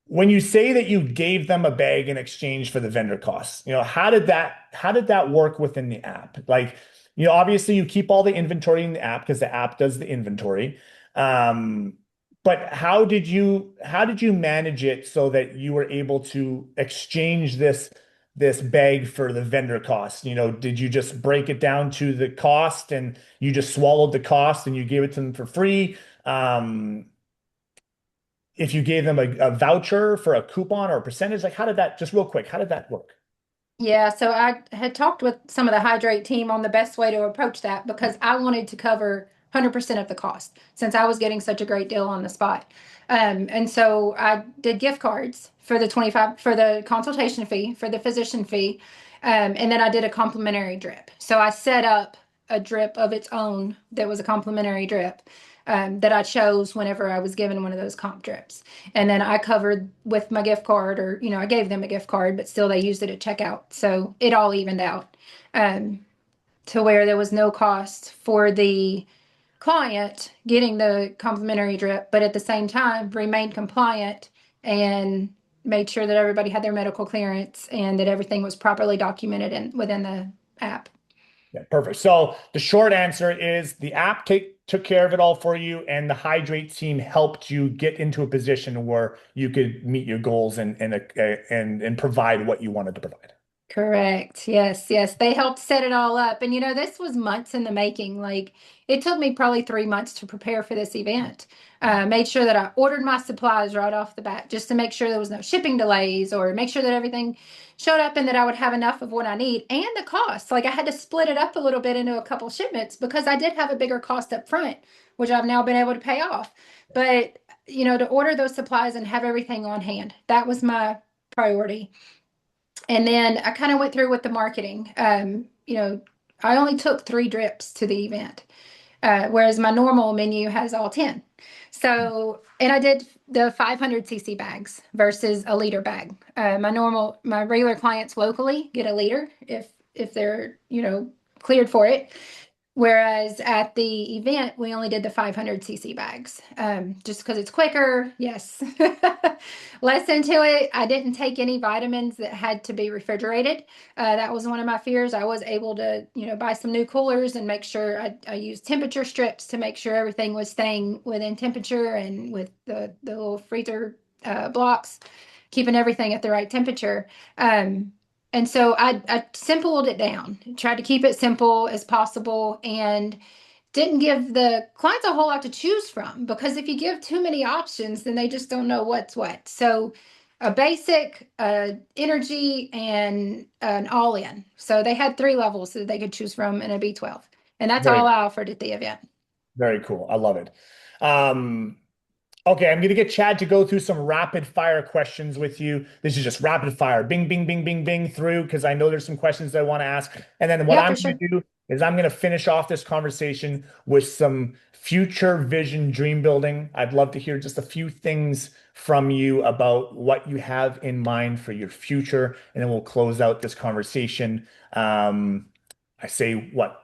[SPEAKER 2] when you say that you gave them a bag in exchange for the vendor costs, how did that work within the app? Like, obviously you keep all the inventory in the app because the app does the inventory. Um, but how did you manage it so that you were able to exchange this bag for the vendor costs? Did you just break it down to the cost and you just swallowed the cost and you gave it to them for free? If you gave them a voucher for a coupon or a percentage, like how did that, just real quick, how did that work?
[SPEAKER 3] Yeah, so I had talked with some of the Hydreight team on the best way to approach that because I wanted to cover 100% of the cost since I was getting such a great deal on the spot. And so I did gift cards for the 25 for the consultation fee, for the physician fee, and then I did a complimentary drip. So I set up a drip of its own that was a complimentary drip that I chose whenever I was given one of those comp drips. And then I covered with my gift card, or, I gave them a gift card, but still they used it at checkout. So it all evened out um, to where there was no cost for the client getting the complimentary drip, but at the same time remained compliant and made sure that everybody had their medical clearance and that everything was properly documented within the app.
[SPEAKER 2] Yeah, perfect. So the short answer is the app took care of it all for you, and the Hydreight team helped you get into a position where you could meet your goals and provide what you wanted to provide.
[SPEAKER 3] Correct. Yes, yes. They helped set it all up. And this was months in the making. Like it took me probably 3 months to prepare for this event. Made sure that I ordered my supplies right off the bat just to make sure there was no shipping delays or make sure that everything showed up and that I would have enough of what I need and the cost. Like I had to split it up a little bit into a couple shipments because I did have a bigger cost up front, which I've now been able to pay off. But, to order those supplies and have everything on hand, that was my priority. And then I kind of went through with the marketing. I only took 3 drips to the event, whereas my normal menu has all 10. So, and I did the 500 cc bags versus a liter bag. My regular clients locally get a liter if they're, cleared for it. Whereas at the event, we only did the 500 cc bags, just because it's quicker. Yes. Less into it. I didn't take any vitamins that had to be refrigerated. That was one of my fears. I was able to, buy some new coolers and make sure I used temperature strips to make sure everything was staying within temperature and with the little freezer blocks, keeping everything at the right temperature. And so I simplified it down, tried to keep it simple as possible, and didn't give the clients a whole lot to choose from because if you give too many options, then they just don't know what's what. So a basic, energy, and an all in. So they had 3 levels that they could choose from in a B12. And that's
[SPEAKER 2] Very,
[SPEAKER 3] all I offered at the event.
[SPEAKER 2] very cool. I love it. Um, Okay, I'm going to get Chad to go through some rapid fire questions with you. This is just rapid fire, bing, bing, bing, bing, bing through, because I know there's some questions that I want to ask. And then what
[SPEAKER 3] Yeah,
[SPEAKER 2] I'm
[SPEAKER 3] for
[SPEAKER 2] going
[SPEAKER 3] sure.
[SPEAKER 2] to do is I'm going to finish off this conversation with some future vision dream building. I'd love to hear just a few things from you about what you have in mind for your future, and then we'll close out this conversation. I say what?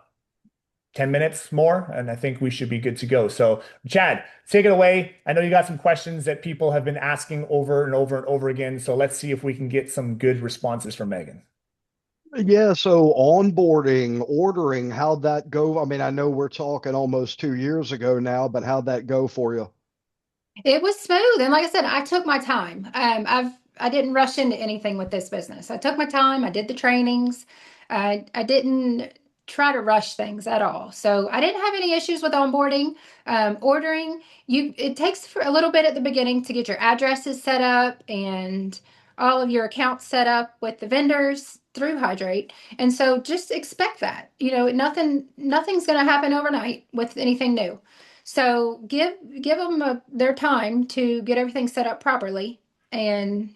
[SPEAKER 2] 10 minutes more, and I think we should be good to go. So, Chad, take it away. I know you got some questions that people have been asking over and over and over again. So, let's see if we can get some good responses from Meghan.
[SPEAKER 1] Yeah, so onboarding, ordering, how'd that go? I mean, I know we're talking almost 2 years ago now, but how'd that go for you?
[SPEAKER 3] It was smooth. And like I said, I took my time. I didn't rush into anything with this business. I took my time. I did the trainings. I didn't try to rush things at all. So I didn't have any issues with onboarding. Ordering, it takes for a little bit at the beginning to get your addresses set up and all of your accounts set up with the vendors through Hydreight. And so just expect that. Nothing's going to happen overnight with anything new. So give them their time to get everything set up properly, and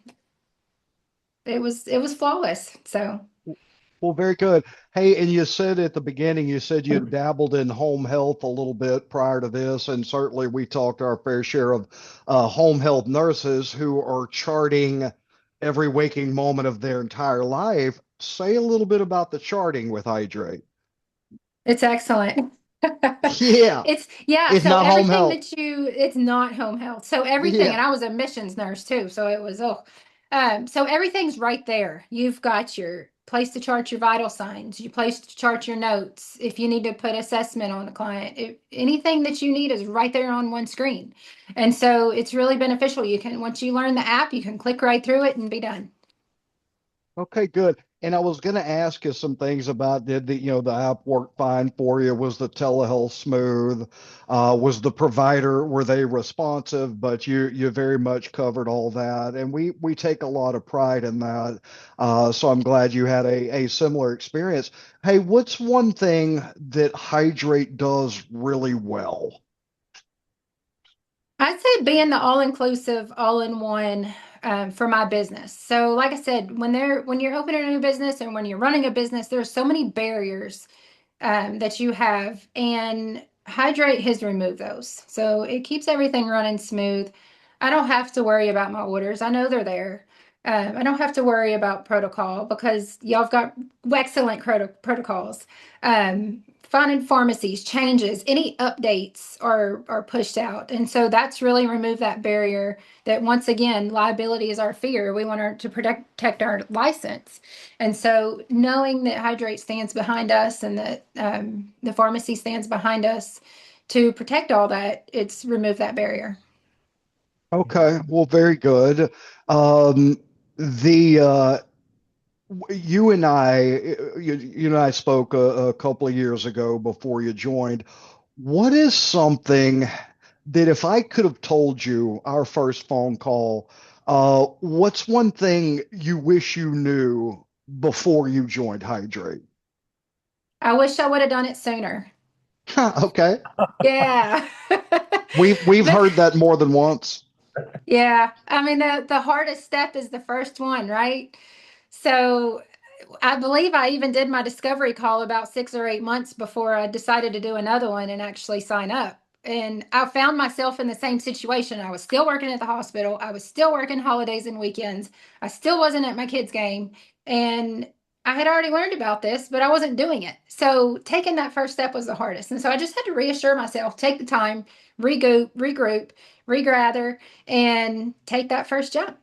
[SPEAKER 3] it was flawless. So
[SPEAKER 1] Well, very good. Hey, and you said at the beginning, you said you dabbled in home health a little bit prior to this, and certainly we talked our fair share of home health nurses who are charting every waking moment of their entire life. Say a little bit about the charting with Hydrate.
[SPEAKER 3] It's excellent.
[SPEAKER 1] Yeah,
[SPEAKER 3] It's yeah,
[SPEAKER 1] it's
[SPEAKER 3] so
[SPEAKER 1] not home
[SPEAKER 3] everything
[SPEAKER 1] health.
[SPEAKER 3] that you it's not home health. So everything,
[SPEAKER 1] Yeah.
[SPEAKER 3] and I was a missions nurse too, so it was so everything's right there. You've got your place to chart your vital signs, you place to chart your notes. If you need to put assessment on the client, anything that you need is right there on one screen. And so it's really beneficial. You can, once you learn the app, you can click right through it and be done.
[SPEAKER 1] Okay, good. And I was going to ask you some things about did the app work fine for you? Was the telehealth smooth? Was the provider were they responsive? But you very much covered all that, and we take a lot of pride in that. So I'm glad you had a similar experience. Hey, what's one thing that Hydrate does really well?
[SPEAKER 3] I'd say being the all-inclusive, all-in-one for my business. So, like I said, when you're opening a new business and when you're running a business, there's so many barriers that you have, and Hydrate has removed those. So it keeps everything running smooth. I don't have to worry about my orders. I know they're there. I don't have to worry about protocol because y'all have got excellent protocols. Finding pharmacies, changes, any updates are pushed out. And so that's really removed that barrier that once again, liability is our fear. We want to protect our license. And so knowing that Hydrate stands behind us and that the pharmacy stands behind us to protect all that, it's removed that barrier.
[SPEAKER 1] Okay, well, very good. Um, the you and you and I spoke a couple of years ago before you joined. What is something that if I could have told you our first phone call, what's one thing you wish you knew before you joined Hydrate?
[SPEAKER 3] I wish I would have done it sooner.
[SPEAKER 1] Okay,
[SPEAKER 3] Yeah.
[SPEAKER 1] we've
[SPEAKER 3] But
[SPEAKER 1] heard that more than once.
[SPEAKER 3] yeah, I mean the hardest step is the first one, right? So I believe I even did my discovery call about 6 or 8 months before I decided to do another one and actually sign up. And I found myself in the same situation. I was still working at the hospital. I was still working holidays and weekends. I still wasn't at my kids' game. And I had already learned about this, but I wasn't doing it. So taking that first step was the hardest. And so I just had to reassure myself, take the time, regroup, regather, and take that first jump.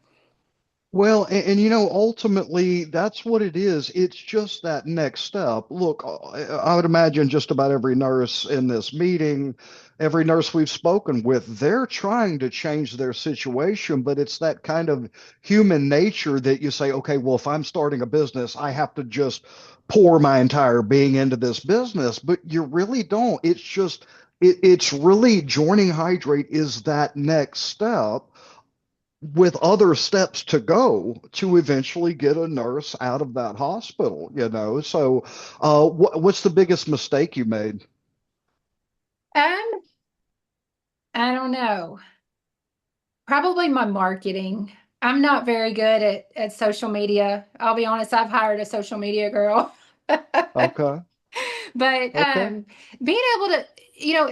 [SPEAKER 1] Well, and ultimately, that's what it is. It's just that next step. Look, I would imagine just about every nurse in this meeting, every nurse we've spoken with, they're trying to change their situation, but it's that kind of human nature that you say, okay, well, if I'm starting a business, I have to just pour my entire being into this business, but you really don't. It's just, it's really joining Hydrate is that next step with other steps to go to eventually get a nurse out of that hospital. So, what's the biggest mistake you made?
[SPEAKER 3] Um, I don't know. Probably my marketing. I'm not very good at social media. I'll be honest, I've hired a social media girl.
[SPEAKER 1] Okay,
[SPEAKER 3] But
[SPEAKER 1] okay.
[SPEAKER 3] being able to,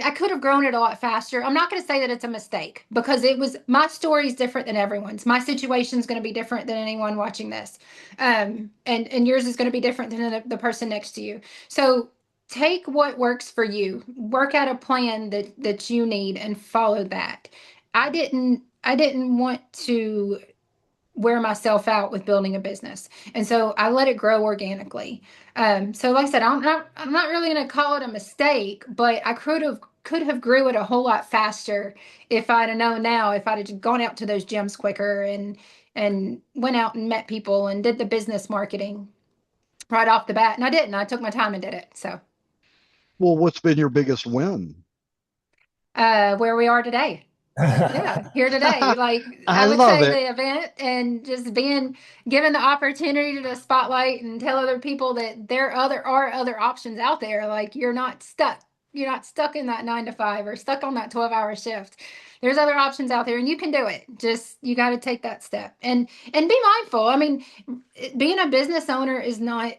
[SPEAKER 3] I could have grown it a lot faster. I'm not going to say that it's a mistake because it was my story is different than everyone's. My situation is going to be different than anyone watching this, and yours is going to be different than the person next to you. So take what works for you, work out a plan that you need, and follow that. I didn't want to wear myself out with building a business. And so I let it grow organically. So like I said, I'm not really going to call it a mistake, but I could have grew it a whole lot faster if I'd have known now, if I'd have gone out to those gyms quicker and went out and met people and did the business marketing right off the bat. And I didn't. I took my time and did it. So
[SPEAKER 1] Well, what's been your biggest win?
[SPEAKER 3] where we are today. Yeah, here today. Like
[SPEAKER 1] I
[SPEAKER 3] I would
[SPEAKER 1] love
[SPEAKER 3] say
[SPEAKER 1] it.
[SPEAKER 3] the event and just being given the opportunity to spotlight and tell other people that there are other options out there. Like you're not stuck. You're not stuck in that 9 to 5 or stuck on that 12-hour shift. There's other options out there and you can do it. Just you got to take that step and be mindful. I mean, being a business owner is not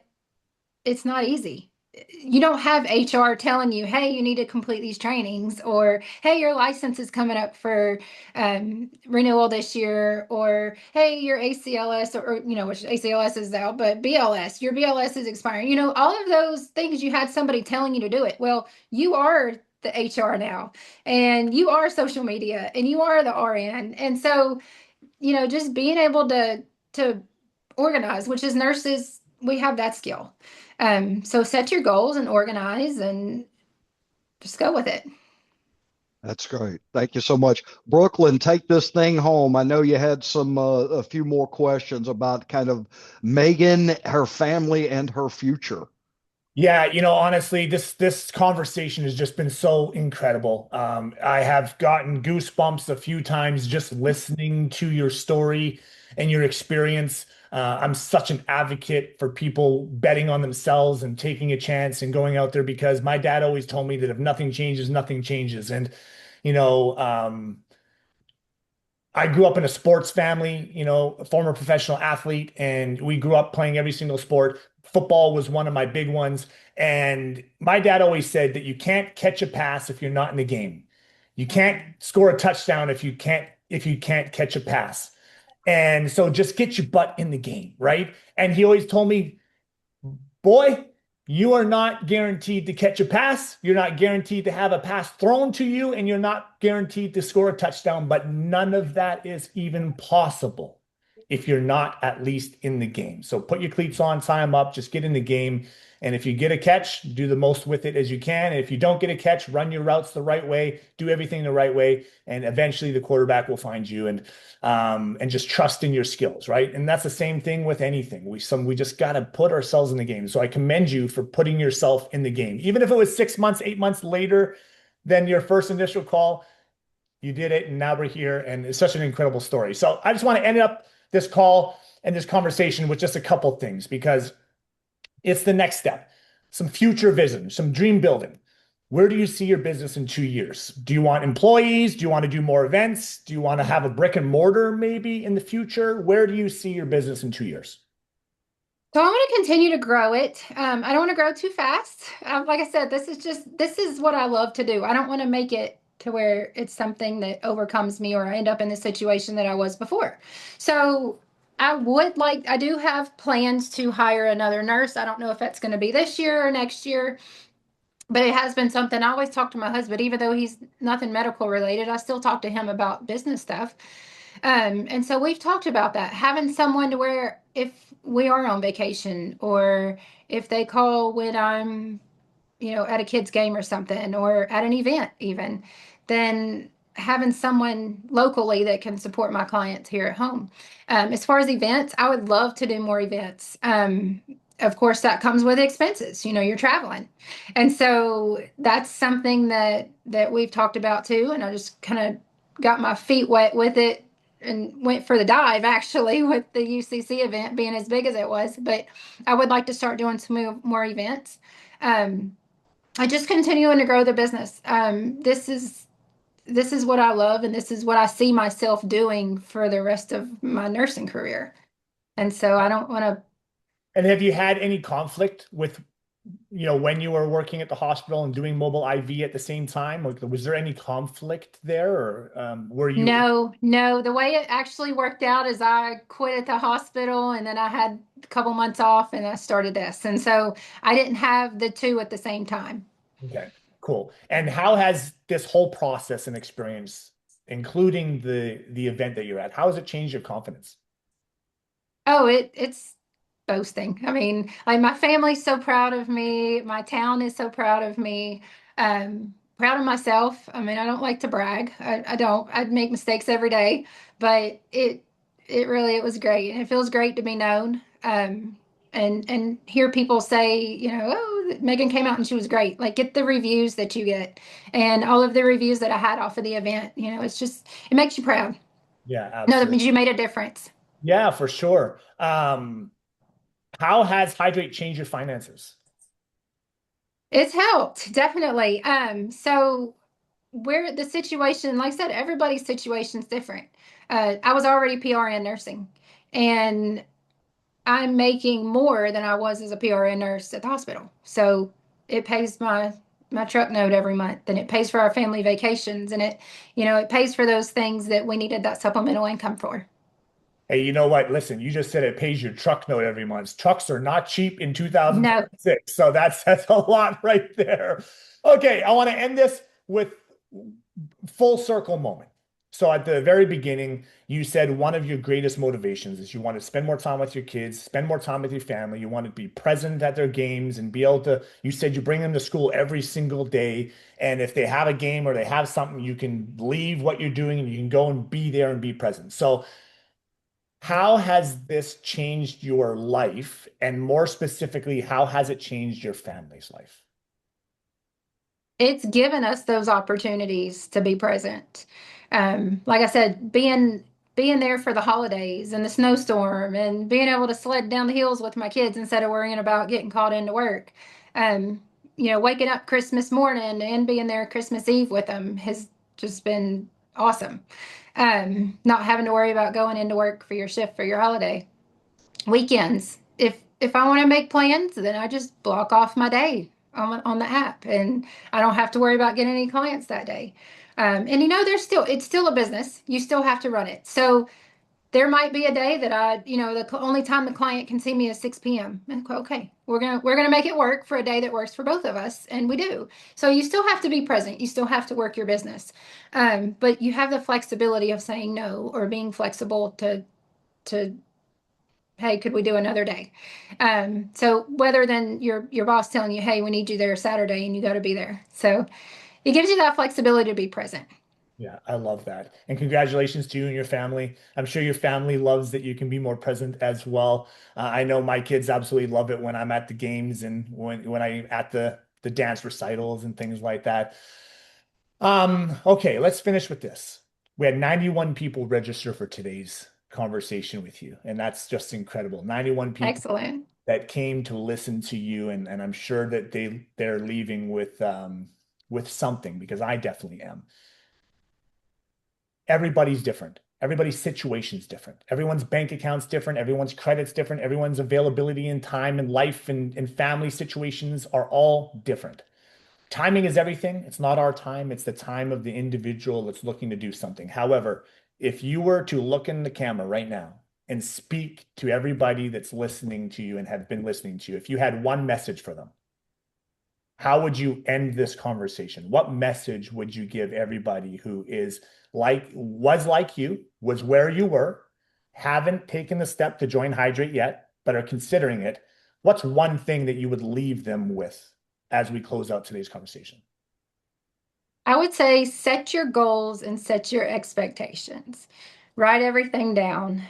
[SPEAKER 3] it's not easy. You don't have HR telling you, hey, you need to complete these trainings, or hey, your license is coming up for renewal this year, or hey, your ACLS, or which ACLS is out, but BLS, your BLS is expiring. All of those things you had somebody telling you to do it. Well, you are the HR now, and you are social media, and you are the RN. And so, just being able to organize, which is nurses, we have that skill. So set your goals and organize and just go with it.
[SPEAKER 1] That's great. Thank you so much. Brooklyn, take this thing home. I know you had a few more questions about kind of Meghan, her family, and her future.
[SPEAKER 2] Yeah, honestly, this conversation has just been so incredible. I have gotten goosebumps a few times just listening to your story and your experience. I'm such an advocate for people betting on themselves and taking a chance and going out there, because my dad always told me that if nothing changes, nothing changes. And you know, I grew up in a sports family, a former professional athlete, and we grew up playing every single sport. Football was one of my big ones. And my dad always said that you can't catch a pass if you're not in the game. You can't score a touchdown if you can't catch a pass. And so just get your butt in the game, right? And he always told me, boy, you are not guaranteed to catch a pass. You're not guaranteed to have a pass thrown to you, and you're not guaranteed to score a touchdown. But none of that is even possible if you're not at least in the game. So put your cleats on, tie them up, just get in the game. And if you get a catch, do the most with it as you can. And if you don't get a catch, run your routes the right way, do everything the right way, and eventually the quarterback will find you. And just trust in your skills, right? And that's the same thing with anything. We just got to put ourselves in the game. So I commend you for putting yourself in the game, even if it was 6 months, 8 months later than your first initial call. You did it, and now we're here, and it's such an incredible story. So I just want to end up this call and this conversation with just a couple things, because it's the next step. Some future vision, some dream building. Where do you see your business in 2 years? Do you want employees? Do you want to do more events? Do you want to have a brick and mortar maybe in the future? Where do you see your business in 2 years?
[SPEAKER 3] So I want to continue to grow it. I don't want to grow too fast. Like I said, this is what I love to do. I don't want to make it to where it's something that overcomes me or I end up in the situation that I was before. So I do have plans to hire another nurse. I don't know if that's going to be this year or next year, but it has been something. I always talk to my husband, even though he's nothing medical related, I still talk to him about business stuff. And so we've talked about that, having someone to where if we are on vacation, or if they call when I'm, at a kid's game or something, or at an event even, then having someone locally that can support my clients here at home. As far as events, I would love to do more events. Of course, that comes with expenses. You're traveling, and so that's something that we've talked about too. And I just kind of got my feet wet with it and went for the dive actually with the UCC event being as big as it was. But I would like to start doing some more events. I just continuing to grow the business. This is what I love, and this is what I see myself doing for the rest of my nursing career. And so I don't want to.
[SPEAKER 2] And have you had any conflict with, when you were working at the hospital and doing mobile IV at the same time? Like, was there any conflict there, or were you?
[SPEAKER 3] No, no. The way it actually worked out is I quit at the hospital, and then I had a couple months off, and I started this. And so I didn't have the two at the same time.
[SPEAKER 2] Okay, cool. And how has this whole process and experience, including the event that you're at, how has it changed your confidence?
[SPEAKER 3] Oh, it's boasting. I mean, like my family's so proud of me. My town is so proud of me. Proud of myself. I mean, I don't like to brag. I don't. I'd make mistakes every day, but it was great. And it feels great to be known. And hear people say, oh, Meghan came out and she was great. Like get the reviews that you get, and all of the reviews that I had off of the event. It makes you proud.
[SPEAKER 2] Yeah,
[SPEAKER 3] No, that
[SPEAKER 2] absolutely.
[SPEAKER 3] means you made a difference.
[SPEAKER 2] Yeah, for sure. How has Hydreight changed your finances?
[SPEAKER 3] It's helped, definitely. So where the situation, like I said, everybody's situation is different. I was already PR in nursing, and I'm making more than I was as a PRN nurse at the hospital. So it pays my truck note every month, and it pays for our family vacations, and it pays for those things that we needed that supplemental income for.
[SPEAKER 2] Hey, you know what? Listen, you just said it pays your truck note every month. Trucks are not cheap in
[SPEAKER 3] No,
[SPEAKER 2] 2026. So that's a lot right there. Okay, I want to end this with full circle moment. So at the very beginning, you said one of your greatest motivations is you want to spend more time with your kids, spend more time with your family. You want to be present at their games and be able to, you said you bring them to school every single day. And if they have a game or they have something, you can leave what you're doing and you can go and be there and be present. So how has this changed your life? And more specifically, how has it changed your family's life?
[SPEAKER 3] it's given us those opportunities to be present. Like I said, being there for the holidays and the snowstorm and being able to sled down the hills with my kids instead of worrying about getting called into work. Um, waking up Christmas morning and being there Christmas Eve with them has just been awesome. Not having to worry about going into work for your shift for your holiday. Weekends, if I want to make plans, then I just block off my day on the app, and I don't have to worry about getting any clients that day. And it's still a business. You still have to run it. So there might be a day that the only time the client can see me is 6 p.m. Okay, we're gonna make it work for a day that works for both of us, and we do. So you still have to be present. You still have to work your business, but you have the flexibility of saying no or being flexible to hey, could we do another day? So whether than your boss telling you, hey, we need you there Saturday and you got to be there. So it gives you that flexibility to be present.
[SPEAKER 2] Yeah, I love that. And congratulations to you and your family. I'm sure your family loves that you can be more present as well. I know my kids absolutely love it when I'm at the games and when I'm at the dance recitals and things like that. Okay, let's finish with this. We had 91 people register for today's conversation with you, and that's just incredible. 91 people
[SPEAKER 3] Excellent.
[SPEAKER 2] that came to listen to you, and I'm sure that they're leaving with something because I definitely am. Everybody's different. Everybody's situation's different. Everyone's bank account's different. Everyone's credit's different. Everyone's availability in time and life and family situations are all different. Timing is everything. It's not our time. It's the time of the individual that's looking to do something. However, if you were to look in the camera right now and speak to everybody that's listening to you and have been listening to you, if you had one message for them, how would you end this conversation? What message would you give everybody who was like you, was where you were, haven't taken the step to join Hydreight yet, but are considering it? What's one thing that you would leave them with as we close out today's conversation?
[SPEAKER 3] I would say set your goals and set your expectations. Write everything down.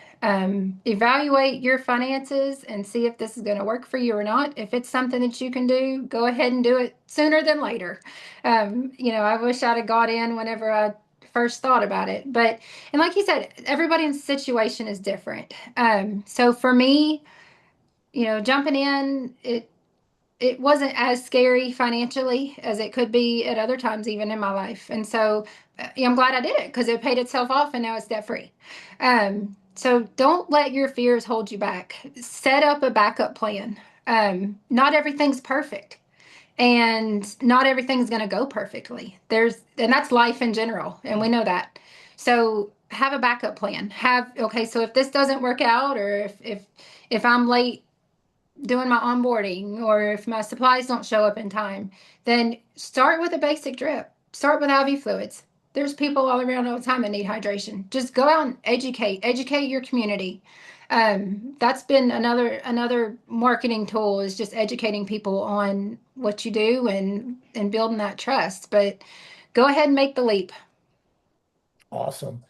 [SPEAKER 3] Evaluate your finances and see if this is going to work for you or not. If it's something that you can do, go ahead and do it sooner than later. I wish I'd have got in whenever I first thought about it. And like you said, everybody's situation is different. So for me, jumping in, it wasn't as scary financially as it could be at other times, even in my life. And so I'm glad I did it because it paid itself off and now it's debt free. So don't let your fears hold you back. Set up a backup plan. Not everything's perfect and not everything's going to go perfectly. And that's life in general. And we know that. So have a backup plan. Okay, so if this doesn't work out or if I'm late doing my onboarding or if my supplies don't show up in time, then start with a basic drip. Start with IV fluids. There's people all around all the time that need hydration. Just go out and educate your community. That's been another marketing tool is just educating people on what you do and building that trust. But go ahead and make the leap.
[SPEAKER 2] Awesome.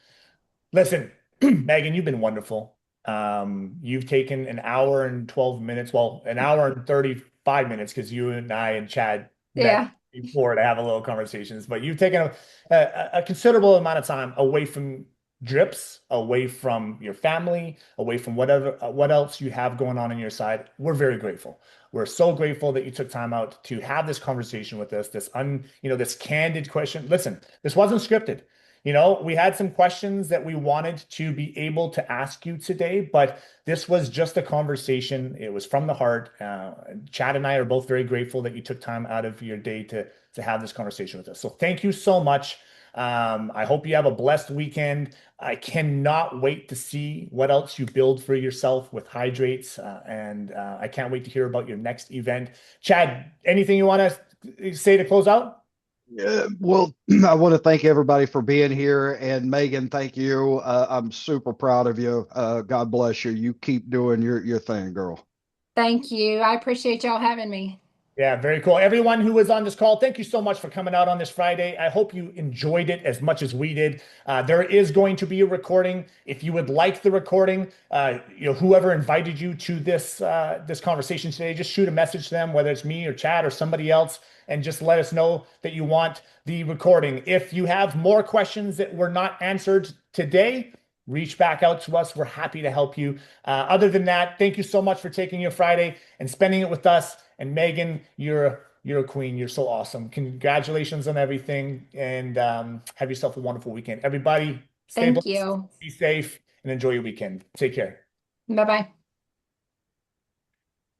[SPEAKER 2] Listen, Megan, you've been wonderful. You've taken an hour and 12 minutes, well, an hour and 35 minutes because you and I and Chad met
[SPEAKER 3] Yeah.
[SPEAKER 2] before to have a little conversations, but you've taken a considerable amount of time away from drips, away from your family, away from what else you have going on your side. We're very grateful. We're so grateful that you took time out to have this conversation with us, this candid question. Listen, this wasn't scripted. You know, we had some questions that we wanted to be able to ask you today, but this was just a conversation. It was from the heart. Chad and I are both very grateful that you took time out of your day to have this conversation with us. So thank you so much. I hope you have a blessed weekend. I cannot wait to see what else you build for yourself with Hydreight, and I can't wait to hear about your next event. Chad, anything you want to say to close out?
[SPEAKER 1] Well, I want to thank everybody for being here. And Megan, thank you. I'm super proud of you. God bless you. You keep doing your thing, girl.
[SPEAKER 3] Thank you. I appreciate y'all having me.
[SPEAKER 2] Yeah, very cool. Everyone who was on this call, thank you so much for coming out on this Friday. I hope you enjoyed it as much as we did. There is going to be a recording. If you would like the recording, whoever invited you to this conversation today, just shoot a message to them, whether it's me or Chad or somebody else, and just let us know that you want the recording. If you have more questions that were not answered today, reach back out to us. We're happy to help you. Other than that, thank you so much for taking your Friday and spending it with us. And Megan, you're a queen. You're so awesome. Congratulations on everything, and have yourself a wonderful weekend. Everybody, stay
[SPEAKER 3] Thank
[SPEAKER 2] blessed,
[SPEAKER 3] you.
[SPEAKER 2] be safe, and enjoy your weekend. Take care.
[SPEAKER 3] Bye-bye.